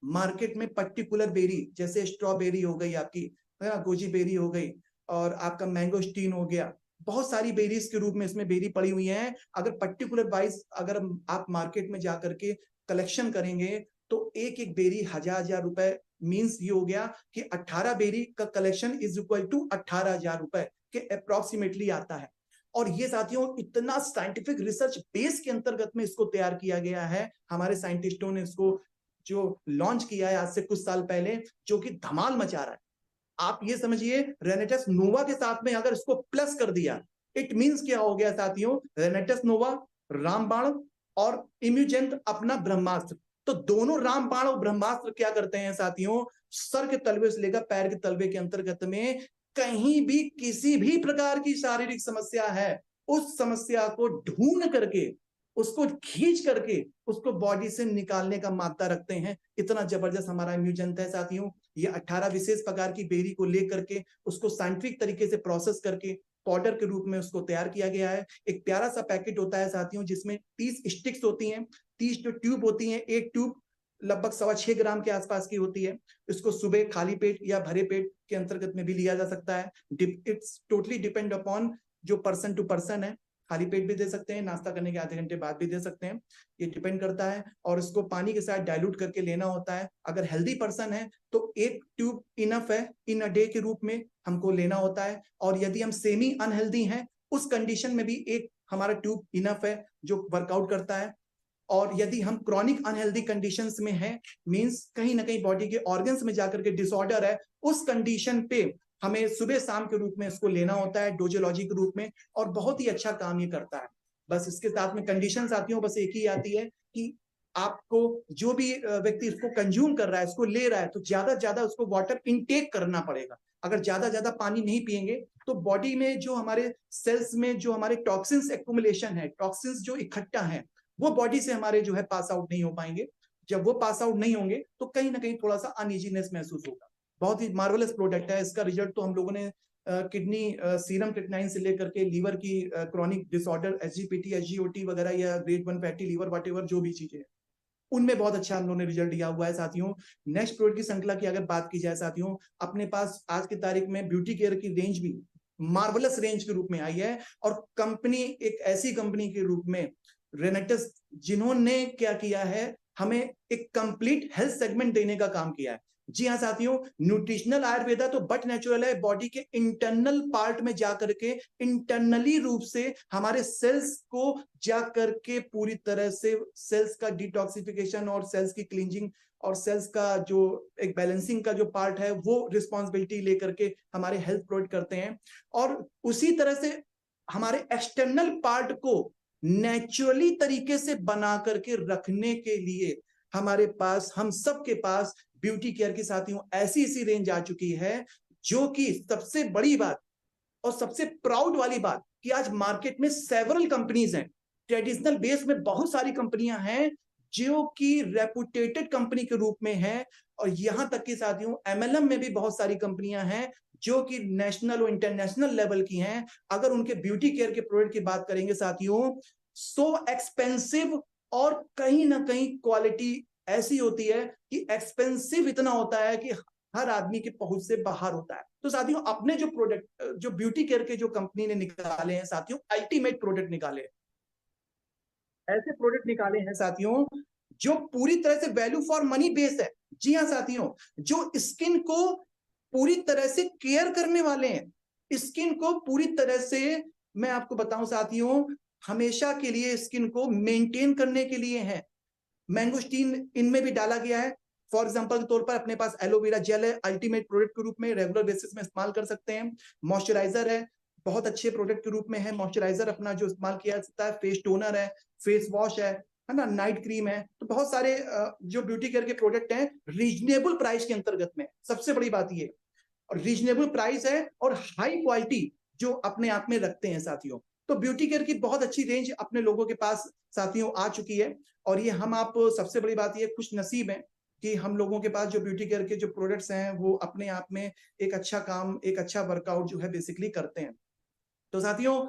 मार्केट में पर्टिकुलर बेरी जैसे स्ट्रॉबेरी हो गई आपकी, गोजी बेरी हो गई, और आपका मैंगोस्टीन हो गया, बहुत सारी बेरीज के रूप में इसमें बेरी पड़ी हुई हैं। अगर पर्टिकुलर वाइज अगर आप मार्केट में जाकर के कलेक्शन करेंगे तो एक एक बेरी 1000 रुपए, मींस ये हो गया कि 18 बेरी का कलेक्शन इज इक्वल टू 18,000 रुपए के अप्रोक्सीमेटली आता है। और ये साथियों इतना साइंटिफिक रिसर्च बेस के अंतर्गत में इसको तैयार किया गया है, हमारे साइंटिस्टों ने इसको जो लॉन्च किया है आज से कुछ साल पहले, जो कि धमाल मचा रहा है। आप ये समझिए, रेनेटस नोवा के साथ में अगर इसको प्लस कर दिया, इट मींस क्या हो गया साथियों, रेनेटस नोवा, रामबाण और इम्यूजेंट अपना ब्रह्मास्त्र। तो दोनों रामबाण और ब्रह्मास्त्र क्या करते हैं साथियों, सर के तलवे से लेकर पैर के तलवे के अंतर्गत में कहीं भी किसी भी प्रकार की शारीरिक समस्या है, उस समस्या को ढूंढ करके उसको खींच करके उसको बॉडी से निकालने का मादा रखते हैं। इतना जबरदस्त हमारा इम्यूजेंट है साथियों। ये 18 विशेष प्रकार की बेरी को लेकर के उसको साइंटिफिक तरीके से प्रोसेस करके पाउडर के रूप में उसको तैयार किया गया है। एक प्यारा सा पैकेट होता है साथियों, जिसमें 30 स्टिक्स होती हैं, 30 जो ट्यूब होती हैं, एक ट्यूब लगभग 6.25 ग्राम के आसपास की होती है। इसको सुबह खाली पेट या भरे पेट के अंतर्गत में भी लिया जा सकता है। इट्स टोटली डिपेंड अपॉन जो पर्सन टू पर्सन है, खाली पेट भी दे सकते हैं, नाश्ता करने के आधे घंटे बाद भी दे सकते हैं, ये डिपेंड करता है। और इसको पानी के साथ डाइल्यूट करके लेना होता है। अगर हेल्दी पर्सन है तो एक ट्यूब इनफ है, इन अ डे के रूप में हमको लेना होता है। और यदि हम सेमी अनहेल्दी हैं उस कंडीशन में भी एक हमारा ट्यूब इनफ है जो वर्कआउट करता है। और यदि हम क्रॉनिक अनहेल्दी कंडीशंस में हैं, मींस कहीं ना कहीं बॉडी के ऑर्गन्स में जाकर के डिसऑर्डर है, उस कंडीशन पे हमें सुबह शाम के रूप में इसको लेना होता है, डोजोलॉजी के रूप में, और बहुत ही अच्छा काम ये करता है। बस इसके साथ में कंडीशन साथियों बस एक ही आती है कि आपको जो भी व्यक्ति इसको कंज्यूम कर रहा है, इसको ले रहा है, तो ज्यादा उसको वाटर इनटेक करना पड़ेगा। अगर ज्यादा पानी नहीं पिएंगे तो बॉडी में जो हमारे सेल्स में जो हमारे टॉक्सिन्स एक्युमुलेशन है, टॉक्सिन्स जो इकट्ठा है, वो बॉडी से हमारे जो है पास आउट नहीं हो पाएंगे। जब वो पास आउट नहीं होंगे तो कहीं ना कहीं थोड़ा सा अनइजीनेस महसूस होगा। बहुत ही मार्वेलस प्रोडक्ट है। इसका रिजल्ट तो हम लोगों ने किडनी सीरम क्रिएटिनिन से लेकर के लीवर की क्रॉनिक डिसऑर्डर एसजीपीटी, एसजीओटी वगैरह, या ग्रेड 1 फैटी लीवर, व्हाटएवर जो भी चीजें हैं, उनमें बहुत अच्छा हम लोगों ने रिजल्ट दिया हुआ है साथियों। नेक्स्ट प्रोडक्ट की श्रृंखला की अगर बात की जाए साथियों, अपने पास आज की तारीख में ब्यूटी केयर की रेंज भी मार्वेलस रेंज के रूप में आई है। और कंपनी एक ऐसी कंपनी के रूप में रेनेटस, जिन्होंने क्या किया है, हमें एक कंप्लीट हेल्थ सेगमेंट देने का काम किया है। जी हाँ साथियों, न्यूट्रिशनल आयुर्वेदा तो बट नेचुरल है, बॉडी के इंटरनल पार्ट में जा करके इंटरनली रूप से हमारे सेल्स को जा करके पूरी तरह से सेल्स का डिटॉक्सिफिकेशन और सेल्स की क्लींजिंग और सेल्स का जो एक बैलेंसिंग का जो पार्ट है वो रिस्पॉन्सिबिलिटी लेकर के हमारे हेल्थ प्रोवाइड करते हैं। और उसी तरह से हमारे एक्सटर्नल पार्ट को नेचुरली तरीके से बना करके रखने के लिए हमारे पास, हम सबके पास ब्यूटी केयर की साथियों ऐसी ऐसी रेंज आ चुकी है, जो कि सबसे बड़ी बात और सबसे प्राउड वाली बात कि आज मार्केट में सेवरल कंपनीज हैं। ट्रेडिशनल बेस में बहुत सारी कंपनियां हैं जो कि रेपुटेटेड कंपनी के रूप में है, और यहां तक कि साथियों एमएलएम में भी बहुत सारी कंपनियां हैं जो कि नेशनल और इंटरनेशनल लेवल की हैं। अगर उनके ब्यूटी केयर के प्रोडक्ट की बात करेंगे साथियों, सो एक्सपेंसिव और कहीं ना कहीं क्वालिटी ऐसी होती है कि एक्सपेंसिव इतना होता है कि हर आदमी के पहुंच से बाहर होता है। तो साथियों अपने जो प्रोडक्ट, जो ब्यूटी केयर के जो कंपनी ने निकाले हैं साथियों, अल्टीमेट प्रोडक्ट निकाले, ऐसे प्रोडक्ट निकाले हैं साथियों जो पूरी तरह से वैल्यू फॉर मनी बेस है। जी हाँ साथियों, जो स्किन को पूरी तरह से केयर करने वाले हैं, स्किन को पूरी तरह से, मैं आपको बताऊं साथियों, हमेशा के लिए स्किन को मेंटेन करने के लिए है। मैंगोस्टीन इनमें भी डाला गया है। फॉर एग्जांपल के तौर पर अपने पास एलोवेरा जेल है, अल्टीमेट प्रोडक्ट के रूप में रेगुलर बेसिस में इस्तेमाल कर सकते हैं। मॉइस्चराइजर है, बहुत अच्छे प्रोडक्ट के रूप में है मॉइस्चराइजर अपना जो इस्तेमाल किया जा सकता है। फेस टोनर है, फेस वॉश है ना, नाइट क्रीम है। तो बहुत सारे जो ब्यूटी केयर के प्रोडक्ट हैं रीजनेबल प्राइस के अंतर्गत में, सबसे बड़ी बात ये, और रीजनेबल प्राइस है और हाई क्वालिटी जो अपने आप में रखते हैं साथियों। तो ब्यूटी केयर की बहुत अच्छी रेंज अपने लोगों के पास साथियों आ चुकी है, और ये हम आप, सबसे बड़ी बात ये खुश नसीब है कि हम लोगों के पास जो ब्यूटी केयर के जो प्रोडक्ट्स हैं वो अपने आप में एक अच्छा काम, एक अच्छा वर्कआउट जो है बेसिकली करते हैं। तो साथियों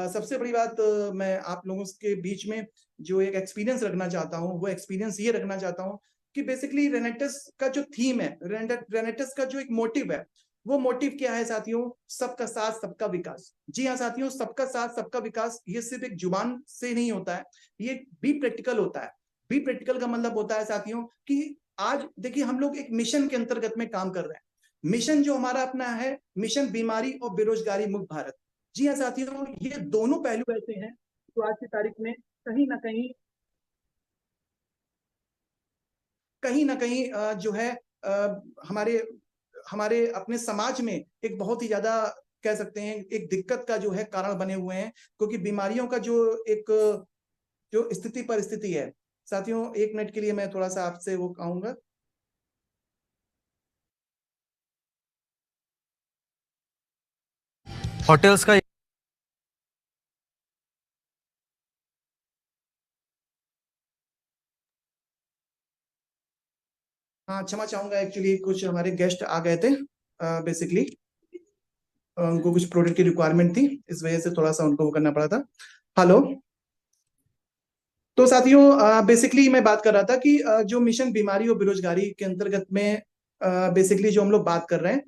सबसे बड़ी बात मैं आप लोगों के बीच में जो एक एक्सपीरियंस रखना चाहता हूँ, वो एक्सपीरियंस ये रखना चाहता हूँ कि बेसिकली रेनेटस का जो थीम है, रेनेटस का जो एक मोटिव है, वो मोटिव क्या है साथियों? सबका साथ सबका विकास। जी हाँ साथियों, सबका साथ सबका विकास ये सिर्फ एक जुबान से नहीं होता है, ये बी प्रैक्टिकल होता है। बी प्रैक्टिकल का मतलब होता है साथियों कि आज देखिए हम लोग एक मिशन के अंतर्गत में काम कर रहे हैं। मिशन जो हमारा अपना है, मिशन बीमारी और बेरोजगारी मुक्त भारत। जी हाँ साथियों, ये दोनों पहलू ऐसे हैं तो आज की तारीख में कहीं ना कहीं, कहीं ना कहीं जो है हमारे हमारे अपने समाज में एक बहुत ही ज्यादा, कह सकते हैं एक दिक्कत का जो है कारण बने हुए हैं, क्योंकि बीमारियों का जो एक जो स्थिति परिस्थिति है साथियों। एक मिनट के लिए मैं थोड़ा सा आपसे वो कहूंगा। होटल्स का हाँ क्षमा चाहूंगा, एक्चुअली कुछ हमारे गेस्ट आ गए थे, बेसिकली उनको कुछ प्रोडक्ट की रिक्वायरमेंट थी, इस वजह से थोड़ा सा उनको वो करना पड़ा था। हेलो। तो साथियों बेसिकली मैं बात कर रहा था कि जो मिशन बीमारी और बेरोजगारी के अंतर्गत में बेसिकली जो हम लोग बात कर रहे हैं,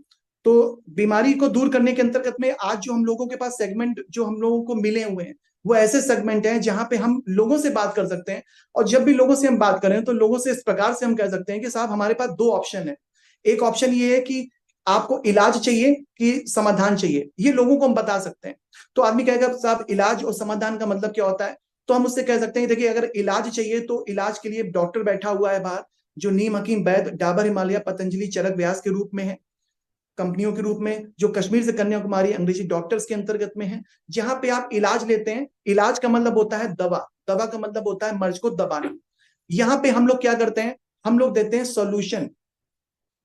तो बीमारी को दूर करने के अंतर्गत में आज जो हम लोगों के पास सेगमेंट जो हम लोगों को मिले हुए हैं, वो ऐसे सेगमेंट हैं जहां पे हम लोगों से बात कर सकते हैं। और जब भी लोगों से हम बात करें तो लोगों से इस प्रकार से हम कह सकते हैं कि साहब हमारे पास दो ऑप्शन है। एक ऑप्शन ये है कि आपको इलाज चाहिए कि समाधान चाहिए, ये लोगों को हम बता सकते हैं। तो आदमी कहेगा साहब इलाज और समाधान का मतलब क्या होता है? तो हम उससे कह सकते हैं देखिए अगर इलाज चाहिए तो इलाज के लिए डॉक्टर बैठा हुआ है बाहर, जो नीम हकीम वैद्य डाबर हिमालय पतंजलि चरक व्यास के रूप में है, कंपनियों के रूप में, जो कश्मीर से कन्याकुमारी अंग्रेजी डॉक्टर्स के अंतर्गत में है, जहां पे आप इलाज लेते हैं। इलाज का मतलब होता है दवा, दवा का मतलब होता है मर्ज को दबाना। यहाँ पे हम लोग क्या करते हैं? हम लोग देते हैं सॉल्यूशन।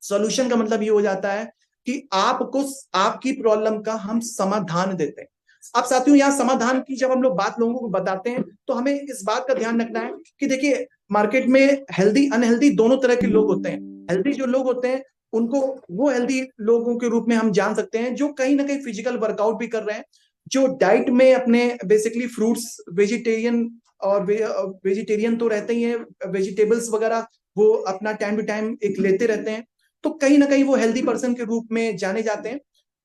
सॉल्यूशन का मतलब ये हो जाता है कि आपको आपकी प्रॉब्लम का हम समाधान देते हैं। अब साथियों यहाँ समाधान की जब हम लोग बात लोगों को बताते हैं तो हमें इस बात का ध्यान रखना है कि देखिए मार्केट में हेल्दी अनहेल्दी दोनों तरह के लोग होते हैं। हेल्दी जो लोग होते हैं उनको वो हेल्दी लोगों के रूप में हम जान सकते हैं जो कहीं ना कहीं फिजिकल वर्कआउट भी कर रहे हैं, जो डाइट में अपने बेसिकली फ्रूट्स, वेजिटेरियन और वेजिटेरियन तो रहते ही हैं, वेजिटेबल्स वगैरह वो अपना टाइम टू टाइम एक लेते रहते हैं। तो कहीं ना कहीं वो हेल्दी पर्सन के रूप में जाने जाते हैं।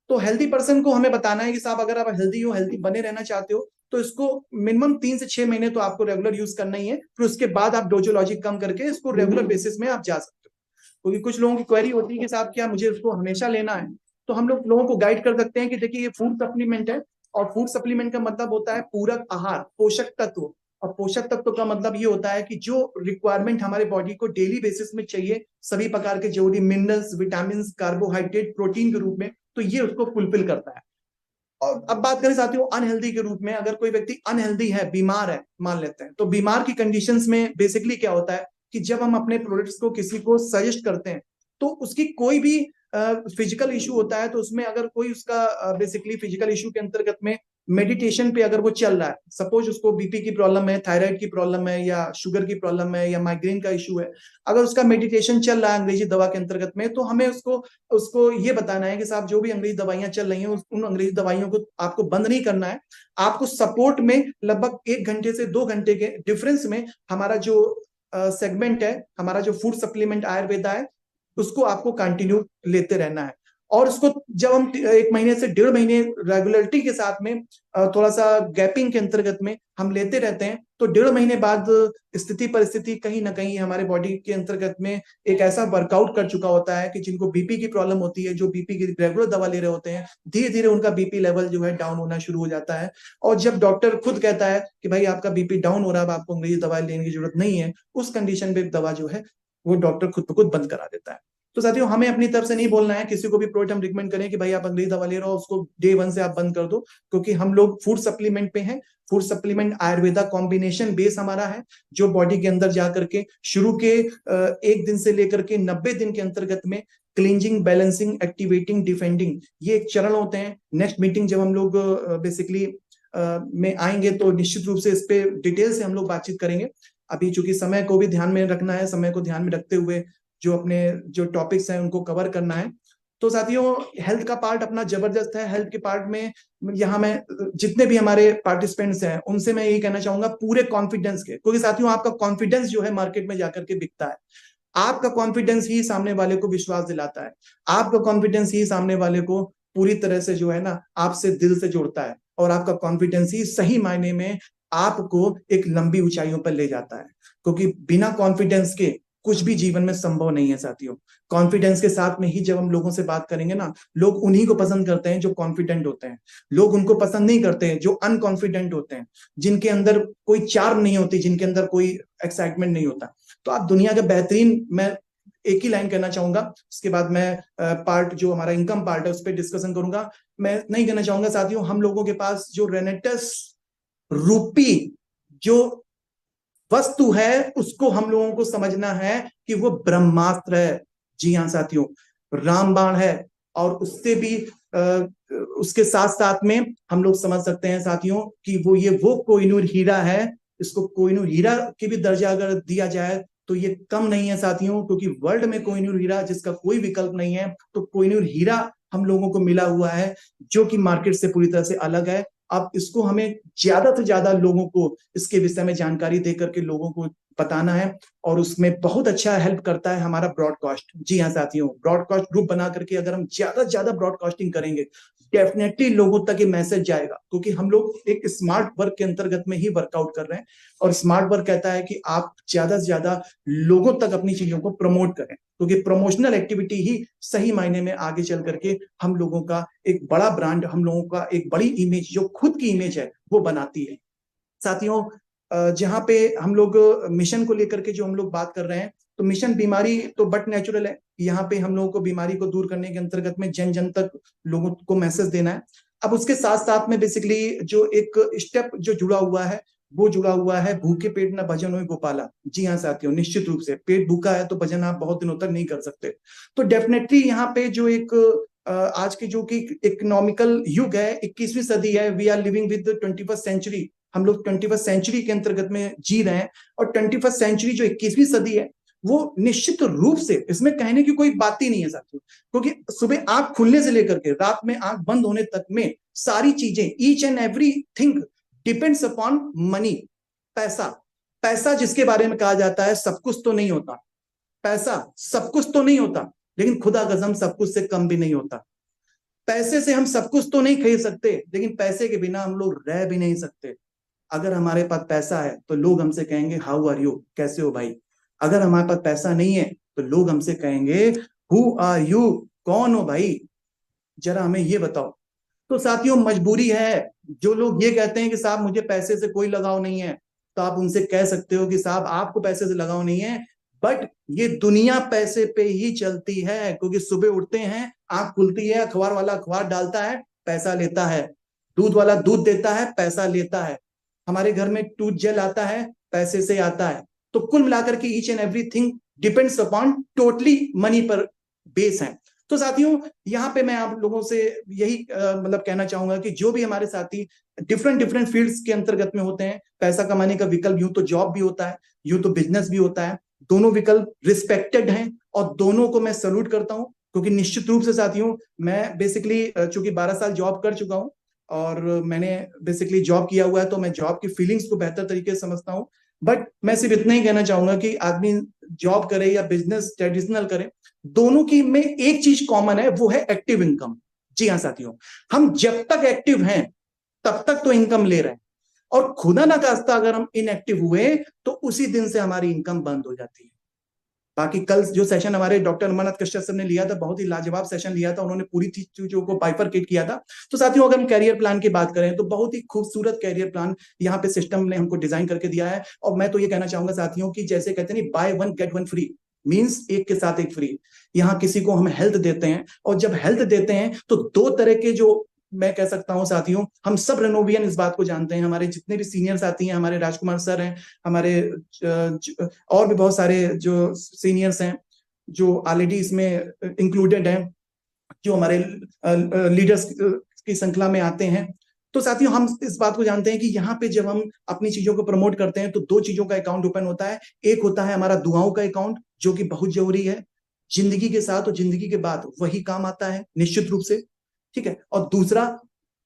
तो हेल्दी पर्सन को हमें बताना है कि साहब अगर आप हेल्दी हो, हेल्दी बने रहना चाहते हो, तो इसको मिनिमम 3 से 6 महीने तो आपको रेगुलर यूज करना ही है। फिर उसके बाद आप डोजोलॉजी कम करके इसको रेगुलर बेसिस में आप जा सकते हो। क्योंकि कुछ लोगों की क्वेरी होती है कि साहब क्या मुझे उसको हमेशा लेना है, तो हम लोग लोगों को गाइड कर सकते हैं कि देखिए ये फूड सप्लीमेंट है, और फूड सप्लीमेंट का मतलब होता है पूरक आहार, पोषक तत्व। और पोषक तत्व का मतलब ये होता है कि जो रिक्वायरमेंट हमारे बॉडी को डेली बेसिस में चाहिए, सभी प्रकार के जो भी मिनरल्स, विटामिन, कार्बोहाइड्रेट, प्रोटीन के रूप में, तो ये उसको फुलफिल करता है। और अब बात करें साथियों अनहेल्दी के रूप में, अगर कोई व्यक्ति अनहेल्दी है, बीमार है मान लेते हैं, तो बीमार की कंडीशंस में बेसिकली क्या होता है कि जब हम अपने प्रोडक्ट्स को किसी को सजेस्ट करते हैं, तो उसकी कोई भी फिजिकल इशू होता है, तो उसमें अगर कोई उसका बेसिकली फिजिकल इशू के अंतर्गत में मेडिटेशन पे अगर वो चल रहा है, सपोज उसको बीपी की प्रॉब्लम है, थायराइड की प्रॉब्लम है, या शुगर की प्रॉब्लम है, या माइग्रेन का इशू है, अगर उसका मेडिटेशन चल रहा है अंग्रेजी दवा के अंतर्गत में, तो हमें उसको उसको ये बताना है कि साहब जो भी अंग्रेजी दवाइयां चल रही हैं उन अंग्रेजी दवाइयों को आपको बंद नहीं करना है, आपको सपोर्ट में लगभग 1 घंटे से 2 घंटे के डिफरेंस में हमारा जो सेगमेंट है, हमारा जो फूड सप्लीमेंट आयुर्वेदा है, उसको आपको कंटिन्यू लेते रहना है। और उसको जब हम 1 महीने से 1.5 महीने रेगुलरिटी के साथ में थोड़ा सा गैपिंग के अंतर्गत में हम लेते रहते हैं, तो 1.5 महीने बाद स्थिति परिस्थिति कहीं ना कहीं हमारे बॉडी के अंतर्गत में एक ऐसा वर्कआउट कर चुका होता है कि जिनको बीपी की प्रॉब्लम होती है, जो बीपी की रेगुलर दवा ले रहे होते हैं, धीरे धीरे उनका बीपी लेवल जो है डाउन होना शुरू हो जाता है। और जब डॉक्टर खुद कहता है कि भाई आपका बीपी डाउन हो रहा है, अब आपको अंग्रेजी दवा लेने की जरूरत नहीं है, उस कंडीशन पे दवा जो है वो डॉक्टर खुद ब खुद बंद करा देता है। तो साथियों हमें अपनी तरफ से नहीं बोलना है, किसी को भी प्रोडक्ट हम रिकमेंड करें कि भाई आप अंग्रेजी दवा ले रहे हो उसको डे 1 से आप बंद कर दो, क्योंकि हम लोग फूड सप्लीमेंट पे हैं। Food supplement Ayurveda combination base हमारा है, जो बॉडी के अंदर जाकर के शुरू के 1 दिन से लेकर के 90 दिन के अंतर्गत में क्लींजिंग, बैलेंसिंग, एक्टिवेटिंग, डिफेंडिंग, ये एक चरण होते हैं। नेक्स्ट मीटिंग जब हम लोग बेसिकली में आएंगे तो निश्चित रूप से इस पे डिटेल से हम लोग बातचीत करेंगे। अभी चूंकि समय को भी ध्यान में रखना है, समय को ध्यान में रखते हुए जो अपने जो टॉपिक्स हैं उनको कवर करना है। तो साथियों हेल्थ का पार्ट अपना जबरदस्त है। हेल्थ के पार्ट में यहाँ मैं जितने भी हमारे पार्टिसिपेंट्स हैं उनसे मैं यही कहना चाहूंगा पूरे कॉन्फिडेंस के, क्योंकि साथियों आपका कॉन्फिडेंस जो है मार्केट में जाकर के बिकता है। आपका कॉन्फिडेंस ही सामने वाले को विश्वास दिलाता है, आपका कॉन्फिडेंस ही सामने वाले को पूरी तरह से जो है ना आपसे दिल से जोड़ता है, और आपका कॉन्फिडेंस ही सही मायने में आपको एक लंबी ऊंचाइयों पर ले जाता है। क्योंकि बिना कॉन्फिडेंस के कुछ भी जीवन में संभव नहीं है साथियों। कॉन्फिडेंस के साथ में ही जब हम लोगों से बात करेंगे ना, लोग उन्हीं को पसंद करते हैं जो कॉन्फिडेंट होते हैं। लोग उनको पसंद नहीं करते जो अनकॉन्फिडेंट होते हैं, जिनके अंदर कोई चार्म नहीं होती, जिनके अंदर कोई एक्साइटमेंट नहीं होता। तो आप दुनिया के बेहतरीन, मैं एक ही लाइन कहना चाहूंगा, उसके बाद मैं पार्ट जो हमारा इनकम पार्ट है उस पर डिस्कशन करूंगा। मैं नहीं कहना चाहूंगा साथियों हम लोगों के पास जो रेनेटस रूपी जो वस्तु है उसको हम लोगों को समझना है कि वो ब्रह्मास्त्र है। जी हाँ साथियों, रामबाण है। और उससे भी उसके साथ साथ में हम लोग समझ सकते हैं साथियों कि वो कोहिनूर हीरा है। इसको कोहिनूर हीरा की भी दर्जा अगर दिया जाए तो ये कम नहीं है साथियों, क्योंकि वर्ल्ड में कोहिनूर हीरा जिसका कोई विकल्प नहीं है, तो कोहिनूर हीरा हम लोगों को मिला हुआ है जो कि मार्केट से पूरी तरह से अलग है। अब इसको हमें ज्यादा से ज्यादा लोगों को इसके विषय में जानकारी देकर के लोगों को बताना है, और उसमें बहुत अच्छा हेल्प करता है हमारा ब्रॉडकास्ट। जी हाँ साथियों, ब्रॉडकास्ट ग्रुप बना करके अगर हम ज्यादा से ज्यादा ब्रॉडकास्टिंग करेंगे, डेफिनेटली लोगों तक ये मैसेज जाएगा, क्योंकि हम लोग एक स्मार्ट वर्क के अंतर्गत में ही वर्कआउट कर रहे हैं। और स्मार्ट वर्क कहता है कि आप ज्यादा से ज्यादा लोगों तक अपनी चीजों को प्रमोट करें, क्योंकि प्रमोशनल एक्टिविटी ही सही मायने में आगे चल करके हम लोगों का एक बड़ा ब्रांड, हम लोगों का एक बड़ी इमेज, जो खुद की इमेज है, वो बनाती है। साथियों जहां पे हम लोग मिशन को लेकर के जो हम लोग बात कर रहे हैं, तो मिशन बीमारी तो बट नेचुरल है। यहाँ पे हम लोगों को बीमारी को दूर करने के अंतर्गत में जन जन तक लोगों को मैसेज देना है। अब उसके साथ साथ में बेसिकली जो एक स्टेप जो जुड़ा हुआ है, वो जुड़ा हुआ है भूखे पेट न भजन होए गोपाला। जी हाँ साथियों, निश्चित रूप से पेट भूखा है तो भजन आप बहुत दिनों तक नहीं कर सकते। तो डेफिनेटली यहाँ पे जो एक आज के जो कि इकोनॉमिकल युग है, 21वीं सदी है, we are living with 21st century. हम लोग 21st सेंचुरी के अंतर्गत में जी रहे हैं, और 21st सेंचुरी जो 21वीं सदी है वो निश्चित रूप से, इसमें कहने की कोई बात ही नहीं है साथियों, क्योंकि सुबह आंख खुलने से लेकर के रात में आंख बंद होने तक में सारी चीजें, each and every thing depends upon money. पैसा, पैसा जिसके बारे में कहा जाता है सब कुछ तो नहीं होता, पैसा सब कुछ तो नहीं होता, लेकिन खुदा कसम सब कुछ से कम भी नहीं होता। पैसे से हम सब कुछ तो नहीं खरीद सकते, लेकिन पैसे के बिना हम लोग रह भी नहीं सकते। अगर हमारे पास पैसा है तो लोग हमसे कहेंगे हाउ आर यू, कैसे हो भाई। अगर हमारे पास पैसा नहीं है तो लोग हमसे कहेंगे हु आर यू, कौन हो भाई, जरा हमें ये बताओ। तो साथियों मजबूरी है, जो लोग ये कहते हैं कि साहब मुझे पैसे से कोई लगाव नहीं है, तो आप उनसे कह सकते हो कि साहब आपको पैसे से लगाव नहीं है, बट ये दुनिया पैसे पे ही चलती है, क्योंकि सुबह उठते हैं, आंख खुलती है, अखबार वाला अखबार डालता है, पैसा लेता है, दूध वाला दूध देता है, पैसा लेता है, हमारे घर में टूथ जेल आता है, पैसे से आता है। तो कुल मिलाकर के each and everything depends upon totally money पर बेस है। तो साथियों यहाँ पे मैं आप लोगों से यही मतलब कहना चाहूंगा कि जो भी हमारे साथी डिफरेंट डिफरेंट फील्ड्स के अंतर्गत में होते हैं, पैसा कमाने का विकल्प यूं तो जॉब भी होता है, यूं तो बिजनेस भी होता है, दोनों विकल्प रिस्पेक्टेड हैं और दोनों को मैं सल्यूट करता हूं, क्योंकि निश्चित रूप से साथियों मैं बेसिकली चूंकि 12 साल जॉब कर चुका हूं और मैंने बेसिकली जॉब किया हुआ है, तो मैं जॉब की फीलिंग्स को बेहतर तरीके से समझता हूं। बट मैं सिर्फ इतना ही कहना चाहूंगा कि आदमी जॉब करे या बिजनेस ट्रेडिशनल करे, दोनों की में एक चीज कॉमन है, वो है एक्टिव इनकम। जी हाँ साथियों, हम जब तक एक्टिव हैं तब तक तो इनकम ले रहे हैं, और खुदा ना खास्ता अगर हम इनएक्टिव हुए तो उसी दिन से हमारी इनकम बंद हो जाती है। बाकी कल जो सेशन हमारे डॉक्टर अमरनाथ कश्यप सर ने लिया था, बहुत ही लाजवाब सेशन लिया था, उन्होंने पूरी चीजों को बाइफरकेट किया था। तो साथियों अगर हम कैरियर प्लान की बात करें तो बहुत ही खूबसूरत कैरियर प्लान यहाँ पे सिस्टम ने हमको डिजाइन करके दिया है। और मैं तो ये कहना चाहूंगा साथियों की जैसे कहते हैं नहीं, by one get one free, means एक के साथ एक फ्री। यहाँ किसी को हम हेल्थ देते हैं, और जब हेल्थ देते हैं तो दो तरह के जो मैं कह सकता हूं साथियों, हम सब रेनोवियन इस बात को जानते हैं, हमारे जितने भी सीनियर साथी हैं, हमारे राजकुमार सर हैं, हमारे और भी बहुत सारे जो सीनियर्स हैं जो ऑलरेडी इसमें इंक्लूडेड हैं, जो हमारे लीडर्स की श्रृंखला में आते हैं। तो साथियों हम इस बात को जानते हैं कि यहाँ पे जब हम अपनी चीजों को प्रमोट करते हैं तो दो चीजों का अकाउंट ओपन होता है। एक होता है हमारा दुआओं का अकाउंट, जो कि बहुत जरूरी है जिंदगी के साथ और जिंदगी के बाद वही काम आता है निश्चित रूप से, ठीक है। और दूसरा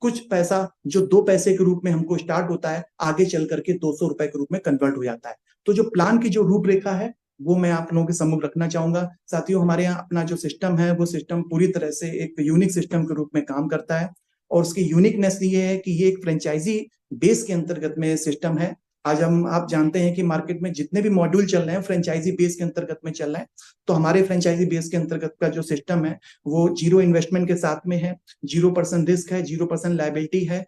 कुछ पैसा जो 2 पैसे के रूप में हमको स्टार्ट होता है, आगे चल करके 200 रुपए के रूप में कन्वर्ट हो जाता है। तो जो प्लान की जो रूपरेखा है वो मैं आप लोगों के सम्मुख रखना चाहूंगा। साथियों हमारे यहाँ अपना जो सिस्टम है वो सिस्टम पूरी तरह से एक यूनिक सिस्टम के रूप में काम करता है, और उसकी यूनिकनेस ये है कि ये एक फ्रेंचाइजी बेस के अंतर्गत में सिस्टम है। आज हम आप जानते हैं कि मार्केट में जितने भी मॉड्यूल चल रहे हैं फ्रेंचाइजी बेस के अंतर्गत में चल रहे हैं, तो हमारे फ्रेंचाइजी बेस के अंतर्गत का जो सिस्टम है वो 0 इन्वेस्टमेंट के साथ में है, 0% रिस्क है, 0% लाइबिलिटी है,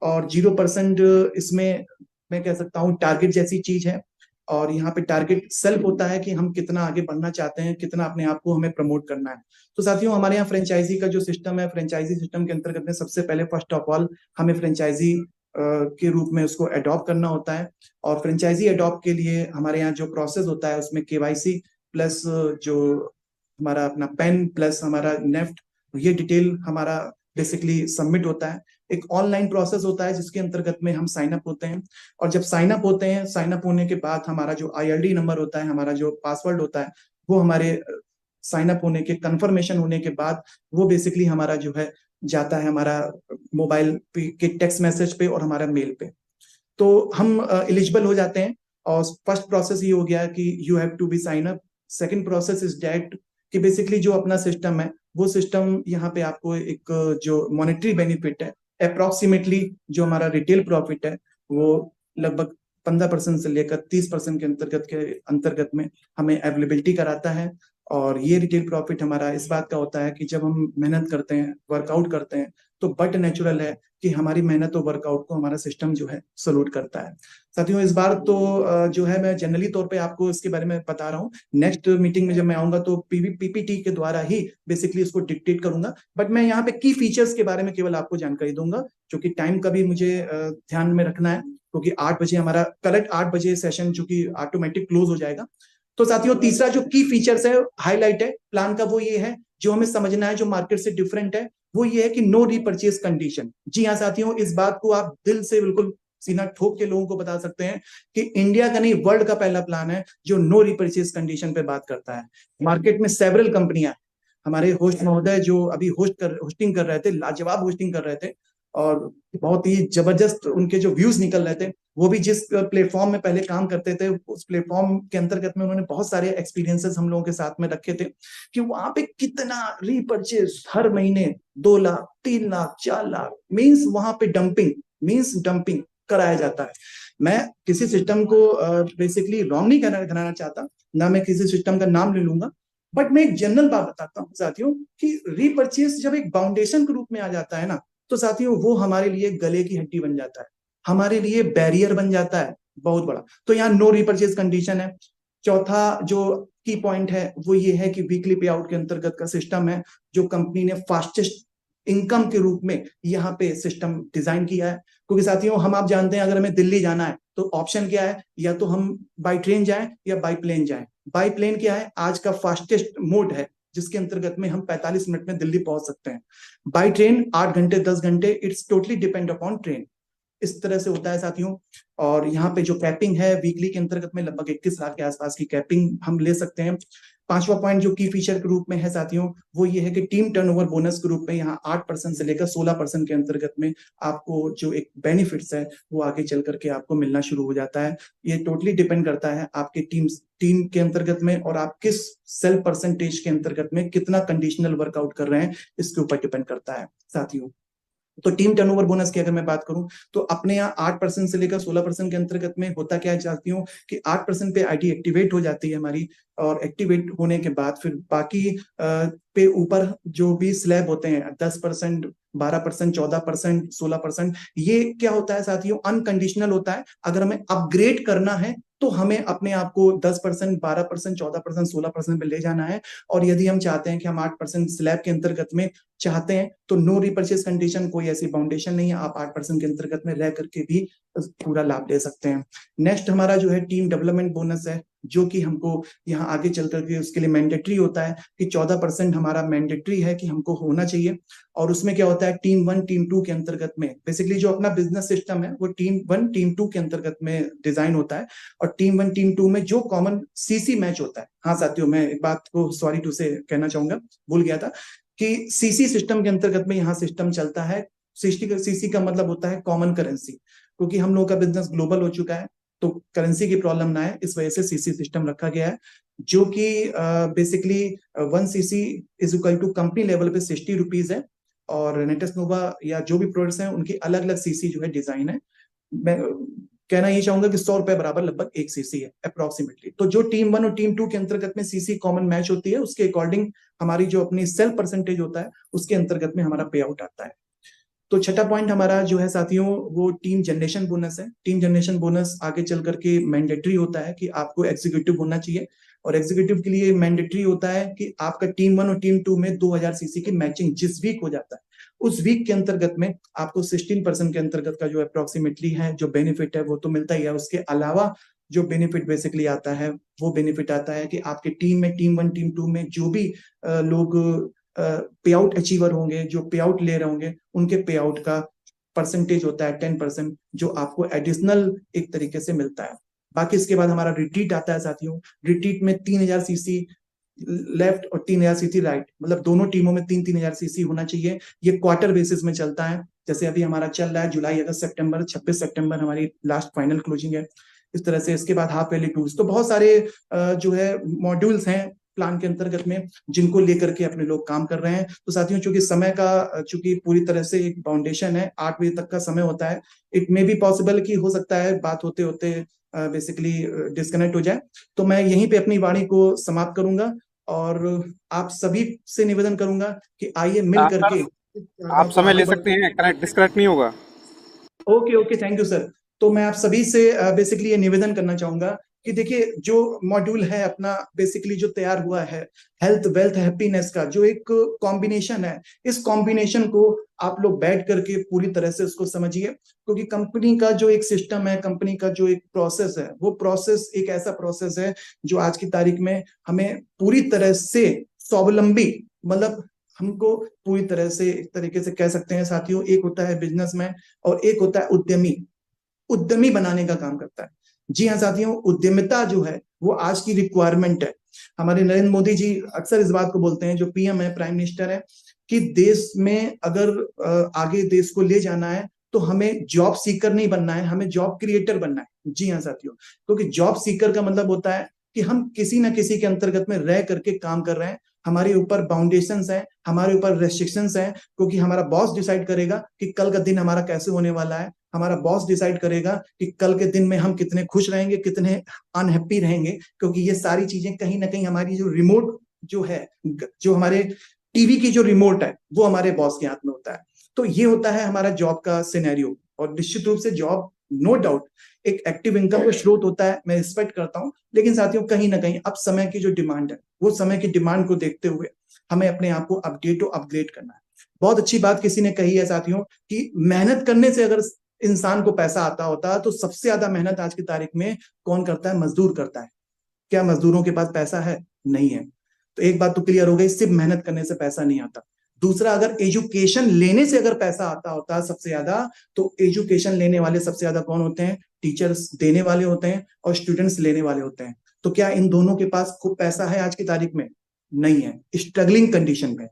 और 0% इसमें मैं कह सकता हूँ टारगेट जैसी चीज है। और यहाँ पे टारगेट सेल्फ होता है कि हम कितना आगे बढ़ना चाहते हैं, कितना अपने आप को हमें प्रमोट करना है। तो साथियों हमारे यहाँ फ्रेंचाइजी का जो सिस्टम है, फ्रेंचाइजी सिस्टम के अंतर्गत में सबसे पहले फर्स्ट ऑफ ऑल हमें फ्रेंचाइजी के रूप में उसको अडॉप्ट करना होता है। और फ्रेंचाइजी अडॉप्ट के लिए हमारे यहाँ जो प्रोसेस होता है उसमें केवाईसी प्लस जो हमारा अपना पेन प्लस हमारा नेफ्ट, ये डिटेल हमारा बेसिकली सबमिट होता है। एक ऑनलाइन प्रोसेस होता है जिसके अंतर्गत में हम साइन अप होते हैं, और जब साइन अप होते हैं, साइन अप होने के बाद हमारा जो ILD नंबर होता है, हमारा जो पासवर्ड होता है, वो हमारे साइन अप होने के कंफर्मेशन होने के बाद वो बेसिकली हमारा जो है जाता है हमारा मोबाइल के टेक्स्ट मैसेज पे और हमारा मेल पे, तो हम एलिजिबल हो जाते हैं। और फर्स्ट प्रोसेस ये हो गया कि you have to be sign up. Second process is that कि बेसिकली जो अपना सिस्टम है वो सिस्टम यहाँ पे आपको एक जो मॉनेटरी बेनिफिट है, अप्रोक्सीमेटली जो हमारा रिटेल प्रॉफिट है वो लगभग 15% से लेकर 30% के अंतर्गत में हमें अवेलेबिलिटी कराता है। और ये रिटेल प्रॉफिट हमारा इस बात का होता है कि जब हम मेहनत करते हैं, वर्कआउट करते हैं, तो बट नेचुरल है कि हमारी मेहनत और वर्कआउट को हमारा सिस्टम जो है सलूट करता है। साथियों इस बार तो जो है मैं जनरली तौर पे आपको इसके बारे में बता रहा हूँ, नेक्स्ट मीटिंग में जब मैं आऊंगा तो PPT के द्वारा ही बेसिकली इसको डिक्टेट करूंगा, बट मैं यहाँ पे की फीचर्स के बारे में केवल आपको जानकारी दूंगा, क्योंकि टाइम का भी मुझे ध्यान में रखना है, क्योंकि 8 बजे हमारा करेक्ट 8 बजे सेशन चूंकि ऑटोमेटिक क्लोज हो जाएगा। तो साथियों तीसरा जो की फीचर्स है, हाईलाइट है प्लान का, वो ये है जो हमें समझना है, जो मार्केट से डिफरेंट है, वो ये है कि नो रीपर्चेज कंडीशन। जी हाँ साथियों, इस बात को आप दिल से बिल्कुल सीना ठोक के लोगों को बता सकते हैं कि इंडिया का नहीं वर्ल्ड का पहला प्लान है जो नो रीपर्चेज कंडीशन पे बात करता है। मार्केट में सेवरल कंपनियां, हमारे होस्ट महोदय जो अभी होस्टिंग कर रहे थे, लाजवाब होस्टिंग कर रहे थे, और बहुत ही जबरदस्त उनके जो व्यूज निकल रहे थे, वो भी जिस प्लेटफॉर्म में पहले काम करते थे उस प्लेटफॉर्म के अंतर्गत में उन्होंने बहुत सारे एक्सपीरियंसेस हम लोगों के साथ में रखे थे कि वहां पे कितना रीपर्चेज हर महीने 2 लाख 3 लाख 4 लाख मीन्स वहां पे डंपिंग कराया जाता है। मैं किसी सिस्टम को बेसिकली रॉन्ग नहीं कराना चाहता, ना मैं किसी सिस्टम का नाम ले लूंगा, बट मैं एक जनरल बात बताता हूँ साथियों कि रीपर्चेस जब एक फाउंडेशन के रूप में आ जाता है ना, तो साथियों वो हमारे लिए गले की हड्डी बन जाता है, हमारे लिए बैरियर बन जाता है बहुत बड़ा। तो यहाँ नो रिपर्चेज कंडीशन है। चौथा जो की पॉइंट है वो ये है कि वीकली पे आउट के अंतर्गत का सिस्टम है, जो कंपनी ने फास्टेस्ट इनकम के रूप में यहाँ पे सिस्टम डिजाइन किया है। क्योंकि साथियों हम आप जानते हैं अगर हमें दिल्ली जाना है तो ऑप्शन क्या है, या तो हम बाई ट्रेन जाएं या बाई प्लेन जाएं। बाई प्लेन क्या है, आज का फास्टेस्ट मोड है जिसके अंतर्गत में हम 45 मिनट में दिल्ली पहुंच सकते हैं। बाई ट्रेन 8 घंटे 10 घंटे, it's totally depend upon train. इस तरह से होता है साथियों। और यहाँ पे जो कैपिंग है वीकली के अंतर्गत में लगभग 21 लाख के आसपास की कैपिंग हम ले सकते हैं। पांचवा पॉइंट जो की फीचर के रूप में है साथियों वो ये है कि टीम टर्नओवर बोनस के रूप में यहाँ 8% से लेकर 16% के अंतर्गत में आपको जो एक बेनिफिट्स है वो आगे चल करके आपको मिलना शुरू हो जाता है। ये टोटली डिपेंड करता है आपके टीम के अंतर्गत में और आप किस सेल परसेंटेज के अंतर्गत में कितना कंडीशनल वर्कआउट कर रहे हैं, इसके ऊपर डिपेंड करता है साथियों। तो टीम टर्नओवर बोनस की अगर मैं बात करूं तो अपने यहाँ 8% से लेकर 16% के अंतर्गत में होता क्या है चाहती हूँ कि 8% पे आईडी एक्टिवेट हो जाती है हमारी, और एक्टिवेट होने के बाद फिर बाकी पे ऊपर जो भी स्लैब होते हैं 10%, 12%, 14%, 16%, ये क्या होता है साथियों, अनकंडीशनल होता है। अगर हमें अपग्रेड करना है तो हमें अपने आप को 10%, 12%, 14%, 16% पे ले जाना है। और यदि हम चाहते हैं कि हम 8% स्लैब के अंतर्गत में चाहते हैं तो नो रिपर्चेज कंडीशन, कोई ऐसी बाउंडेशन नहीं है, आप 8% के अंतर्गत में रह करके भी पूरा लाभ ले सकते हैं। नेक्स्ट हमारा जो है टीम डेवलपमेंट बोनस है, जो कि हमको यहाँ आगे चल करके उसके लिए मैंडेटरी होता है कि 14% हमारा मैंडेटरी है कि हमको होना चाहिए। और उसमें क्या होता है, टीम 1 टीम 2 के अंतर्गत में बेसिकली जो अपना बिजनेस सिस्टम है वो टीम 1 टीम 2 के अंतर्गत में डिजाइन होता है। और टीम 1 टीम 2 में जो कॉमन सीसी मैच होता है, हाँ साथियों मैं एक बात को सॉरी टू से कहना चाहूंगा, भूल गया था कि सीसी सिस्टम के अंतर्गत में यहाँ सिस्टम चलता है। सीसी का मतलब होता है कॉमन करेंसी, क्योंकि हम लोगों का बिजनेस ग्लोबल हो चुका है तो करेंसी की प्रॉब्लम ना है, इस वजह से सीसी सिस्टम रखा गया है। जो कि basically 1 CC is equal to company level पे 60 रुपीज है, और नेटस नोवा या जो भी प्रोडक्ट्स हैं उनकी अलग अलग सीसी जो है डिजाइन है। मैं कहना ये चाहूंगा कि 100 रुपए बराबर लगभग 1 सीसी है अप्रोक्सीमेटली। तो जो टीम 1 और टीम 2 के अंतर्गत में सीसी कॉमन मैच होती है उसके अकॉर्डिंग हमारी जो अपनी सेल परसेंटेज होता है उसके अंतर्गत में हमारा पे आउट आता है। तो छठा पॉइंट हमारा जो है साथियों वो टीम जनरेशन बोनस है। टीम जनरेशन बोनस आगे चल करके मैंडेटरी होता है कि आपको एग्जीक्यूटिव होना चाहिए, और एग्जीक्यूटिव के लिए मैंडेटरी होता है कि आपका टीम 1 और टीम 2 में 2000 सीसी की मैचिंग जिस वीक हो जाता है उस वीक के अंतर्गत में आपको 16% के अंतर्गत का जो अप्रोक्सीमेटली है जो बेनिफिट है वो तो मिलता ही है। उसके अलावा जो बेनिफिट बेसिकली आता है वो बेनिफिट आता है कि आपके टीम में टीम 1 टीम 2 में जो भी लोग पे आउट अचीवर होंगे, जो पे आउट ले रहे होंगे, उनके पे आउट का परसेंटेज होता है 10% जो आपको एडिशनल एक तरीके से मिलता है। बाकी इसके बाद हमारा रिट्रीट आता है साथियों। रिट्रीट में 3000 सीसी लेफ्ट और 3000 सीसी राइट, मतलब दोनों टीमों में 3-3000 सीसी होना चाहिए। ये क्वार्टर बेसिस में चलता है, जैसे अभी हमारा चल रहा है जुलाई अगस्त सितंबर, 26 सितंबर हमारी लास्ट फाइनल क्लोजिंग है इस तरह से। इसके बाद हाफ ईयरली टूल्स, तो बहुत सारे जो है मॉड्यूल्स हैं प्लान के अंतर्गत में जिनको लेकर के अपने लोग काम कर रहे हैं। तो साथियों चूंकि समय का चूंकि पूरी तरह से एक फाउंडेशन है, 8 बजे तक का समय होता है, इट मे बी पॉसिबल कि हो सकता है बात होते होते बेसिकली डिस्कनेक्ट हो जाए। तो मैं यहीं पे अपनी वाणी को समाप्त करूंगा और आप सभी से निवेदन करूंगा कि आइए मिल करके आप समय ले सकते हैं, कनेक्ट डिस्कनेक्ट नहीं होगा। Okay okay, thank you sir. तो मैं आप सभी से बेसिकली ये निवेदन करना चाहूंगा कि देखिए जो मॉड्यूल है अपना बेसिकली जो तैयार हुआ है हेल्थ वेल्थ हैप्पीनेस का जो एक कॉम्बिनेशन है, इस कॉम्बिनेशन को आप लोग बैठ करके पूरी तरह से उसको समझिए। क्योंकि कंपनी का जो एक सिस्टम है, कंपनी का जो एक प्रोसेस है, वो प्रोसेस एक ऐसा प्रोसेस है जो आज की तारीख में हमें पूरी तरह से स्वावलंबी, मतलब हमको पूरी तरह से एक तरीके से कह सकते हैं साथियों, एक होता है बिजनेसमैन और एक होता है उद्यमी, उद्यमी बनाने का काम करता है। जी हाँ साथियों, उद्यमिता जो है वो आज की रिक्वायरमेंट है। हमारे नरेंद्र मोदी जी अक्सर इस बात को बोलते हैं, जो पीएम है, प्राइम मिनिस्टर है, कि देश में अगर आगे देश को ले जाना है तो हमें जॉब सीकर नहीं बनना है, हमें जॉब क्रिएटर बनना है। जी हाँ साथियों, क्योंकि जॉब सीकर का मतलब होता है कि हम किसी ना किसी के अंतर्गत में रह करके काम कर रहे हैं। हमारे ऊपर बाउंडेशंस हैं, हमारे ऊपर रेस्ट्रिक्शंस हैं, क्योंकि हमारा बॉस डिसाइड करेगा कि कल का दिन हमारा कैसे होने वाला है। हमारा बॉस डिसाइड करेगा कि कल के दिन में हम कितने खुश रहेंगे, कितने अनहैप्पी रहेंगे, क्योंकि ये सारी चीजें कहीं ना कहीं हमारी जो रिमोट जो है, जो हमारे टीवी की जो रिमोट है, वो हमारे बॉस के हाथ में होता है। तो ये होता है हमारा जॉब का सिनेरियो। और निश्चित रूप से जॉब नो डाउट एक एक्टिव इनकम का स्रोत होता है, मैं एक्सपेक्ट करता हूं। लेकिन साथियों कहीं ना कहीं अब समय की जो डिमांड है, वो समय की डिमांड को देखते हुए हमें अपने आप को अपडेट और अपग्रेड करना है। बहुत अच्छी बात किसी ने कही है साथियों कि मेहनत करने से अगर इंसान को पैसा आता होता तो सबसे ज्यादा मेहनत आज की तारीख में कौन करता है? मजदूर करता है। क्या मजदूरों के पास पैसा है? नहीं है। तो एक बात तो क्लियर हो गई, सिर्फ मेहनत करने से पैसा नहीं आता। दूसरा, अगर एजुकेशन लेने से अगर पैसा आता होता सबसे ज्यादा, तो एजुकेशन लेने वाले सबसे ज्यादा कौन होते हैं? टीचर्स देने वाले होते हैं और स्टूडेंट्स लेने वाले होते हैं। तो क्या इन दोनों के पास खूब पैसा है आज की तारीख में? नहीं है, स्ट्रगलिंग कंडीशन में।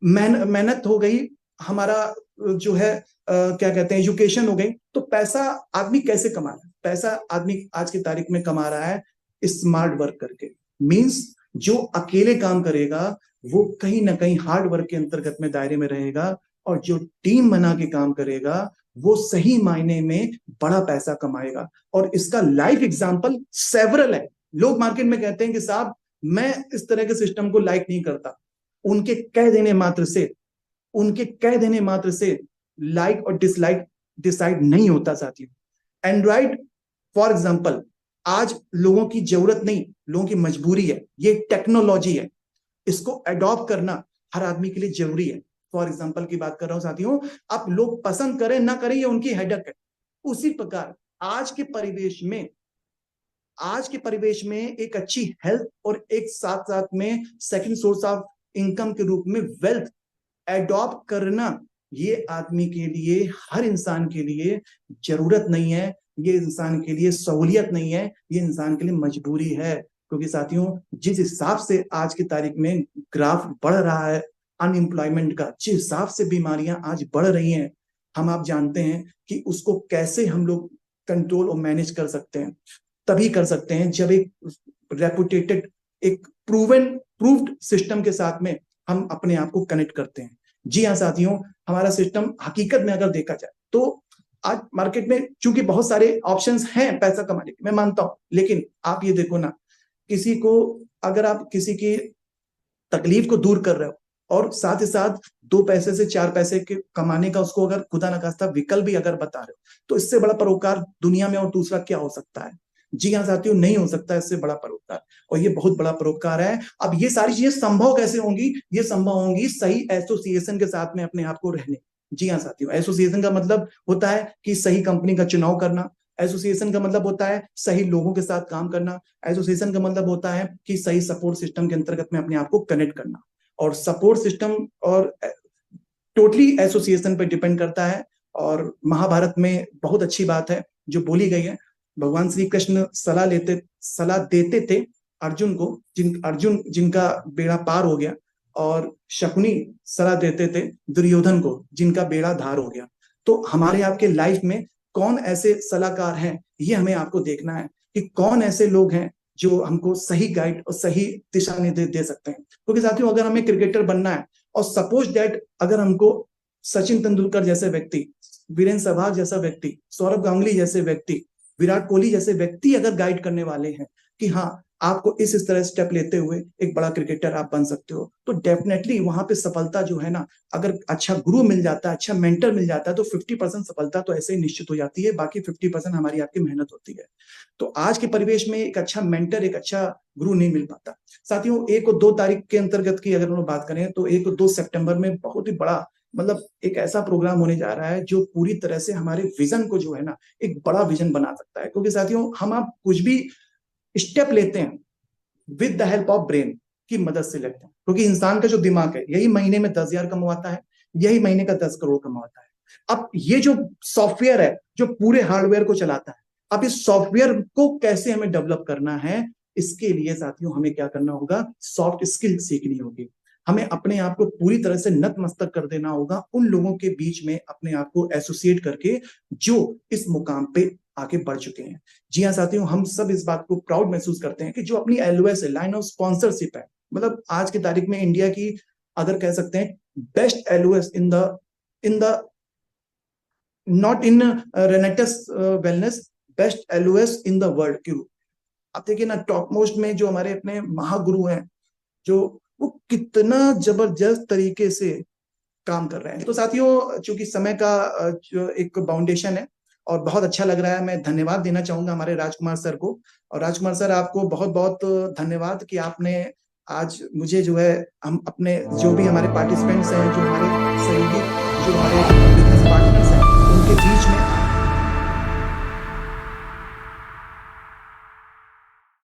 मेहनत हो गई, हमारा जो है क्या कहते हैं, एजुकेशन हो गई, तो पैसा आदमी कैसे कमा रहा है? पैसा आदमी आज की तारीख में कमा रहा है स्मार्ट वर्क करके। मींस जो अकेले काम करेगा वो कहीं ना कहीं हार्ड वर्क के अंतर्गत में दायरे में रहेगा, और जो टीम बना के काम करेगा वो सही मायने में बड़ा पैसा कमाएगा। और इसका लाइव एग्जांपल सेवरल है। लोग मार्केट में कहते हैं कि साहब मैं इस तरह के सिस्टम को लाइक नहीं करता। उनके कह देने मात्र से, उनके कह देने मात्र से लाइक और डिसलाइक डिसाइड नहीं होता साथियों। एंड्रॉइड फॉर एग्जांपल आज लोगों की जरूरत नहीं, लोगों की मजबूरी है। ये टेक्नोलॉजी है, इसको अडॉप्ट करना हर आदमी के लिए जरूरी है। फॉर एग्जांपल की बात कर रहा हूं साथियों, अब लोग पसंद करें ना करें ये उनकी हेडक है। उसी प्रकार आज के परिवेश में, आज के परिवेश में एक अच्छी हेल्थ और एक साथ साथ में सेकंड सोर्स ऑफ इनकम के रूप में वेल्थ एडॉप्ट करना, ये आदमी के लिए, हर इंसान के लिए जरूरत नहीं है, ये इंसान के लिए सहूलियत नहीं है, ये इंसान के लिए मजबूरी है। क्योंकि साथियों जिस हिसाब से आज की तारीख में ग्राफ बढ़ रहा है अनएम्प्लॉयमेंट का, जिस हिसाब से बीमारियां आज बढ़ रही हैं, हम आप जानते हैं कि उसको कैसे हम लोग कंट्रोल और मैनेज कर सकते हैं। तभी कर सकते हैं जब एक रेपुटेटेड, एक प्रूव्ड सिस्टम के साथ में हम अपने आप को कनेक्ट करते हैं। जी हाँ साथियों, हमारा सिस्टम हकीकत में अगर देखा जाए तो आज मार्केट में चूंकि बहुत सारे ऑप्शंस हैं पैसा कमाने के, मैं मानता हूं, लेकिन आप ये देखो ना, किसी को, अगर आप किसी की तकलीफ को दूर कर रहे हो और साथ ही साथ 2 पैसे से 4 पैसे के कमाने का उसको अगर खुदा न खास्ता विकल्प भी अगर बता रहे हो, तो इससे बड़ा परोपकार दुनिया में और दूसरा क्या हो सकता है? जी हाँ साथियों, नहीं हो सकता इससे बड़ा परोपकार, और ये बहुत बड़ा परोपकार है। अब ये सारी चीजें संभव कैसे होंगी? ये संभव होंगी सही एसोसिएशन के साथ में अपने आप को रहने। जी हाँ साथियों, एसोसिएशन का मतलब होता है कि सही कंपनी का चुनाव करना। एसोसिएशन का मतलब होता है सही लोगों के साथ काम करना। एसोसिएशन का मतलब होता है कि सही सपोर्ट सिस्टम के अंतर्गत में अपने आप को कनेक्ट करना। और सपोर्ट सिस्टम और टोटली एसोसिएशन पे डिपेंड करता है। और महाभारत में बहुत अच्छी बात है जो बोली गई है, भगवान श्री कृष्ण सलाह देते थे अर्जुन को, अर्जुन जिनका बेड़ा पार हो गया, और शकुनी सलाह देते थे दुर्योधन को जिनका बेड़ा धार हो गया। तो हमारे आपके लाइफ में कौन ऐसे सलाहकार हैं, ये हमें आपको देखना है कि कौन ऐसे लोग हैं जो हमको सही गाइड और सही दिशा निर्देश दे सकते हैं। क्योंकि साथियों अगर हमें क्रिकेटर बनना है, और सपोज दैट अगर हमको सचिन तेंदुलकर जैसे व्यक्ति, वीरेंद्र सहवाग जैसा व्यक्ति, सौरभ गांगुली जैसे व्यक्ति, विराट कोहली जैसे व्यक्ति अगर गाइड करने वाले हैं कि हाँ आपको इस तरह स्टेप लेते हुए एक बड़ा क्रिकेटर आप बन सकते हो, तो डेफिनेटली वहां पे सफलता जो है ना, अगर अच्छा गुरु मिल जाता है, अच्छा मेंटर मिल जाता है, तो 50% सफलता तो ऐसे ही निश्चित हो जाती है, बाकी 50% हमारी आपकी मेहनत होती है। तो आज के परिवेश में एक अच्छा मेंटर, एक अच्छा गुरु नहीं मिल पाता। साथियों 1 और 2 तारीख के अंतर्गत की अगर हम बात करें तो 1 और 2 सितंबर में बहुत ही बड़ा, मतलब एक ऐसा प्रोग्राम होने जा रहा है जो पूरी तरह से हमारे विजन को जो है ना एक बड़ा विजन बना सकता है। क्योंकि साथियों हम आप कुछ भी स्टेप लेते हैं with the help of brain की मदद से लेते हैं, क्योंकि इंसान का जो दिमाग है यही महीने में 10,000 कमाता है, यही महीने का 10 करोड़ कमाता है। अब ये जो सॉफ्टवेयर है जो पूरे हार्डवेयर को चलाता है, अब इस सॉफ्टवेयर को कैसे हमें डेवलप करना है, इसके लिए साथियों हमें क्या करना होगा? सॉफ्ट स्किल सीखनी होगी। हमें अपने आप को पूरी तरह से नतमस्तक कर देना होगा उन लोगों के बीच में, अपने आप को एसोसिएट करके जो इस मुकाम पे आगे बढ़ चुके हैं। जी हाँ साथियों, हम सब इस बात को प्राउड महसूस करते हैं कि जो अपनी LOS है, लाइन ऑफ स्पॉन्सरशिप है, मतलब आज की तारीख में इंडिया की अगर कह सकते हैं best LOS in the not in रेनेटस wellness, best LOS in the world की। आप देखिए ना, टॉप मोस्ट में जो हमारे अपने महागुरु हैं, जो वो कितना जबरदस्त तरीके से काम कर रहे हैं। तो साथियों, चूंकि समय का जो एक बाउंडेशन है और बहुत अच्छा लग रहा है, मैं धन्यवाद देना चाहूंगा हमारे राजकुमार सर को। और राजकुमार सर, आपको बहुत बहुत धन्यवाद कि आपने आज मुझे जो है, हम अपने जो भी हमारे पार्टिसिपेंट्स हैं, जो हमारे सहयोगी, जो हमारे बिजनेस पार्टनर्स हैं, उनके बीच में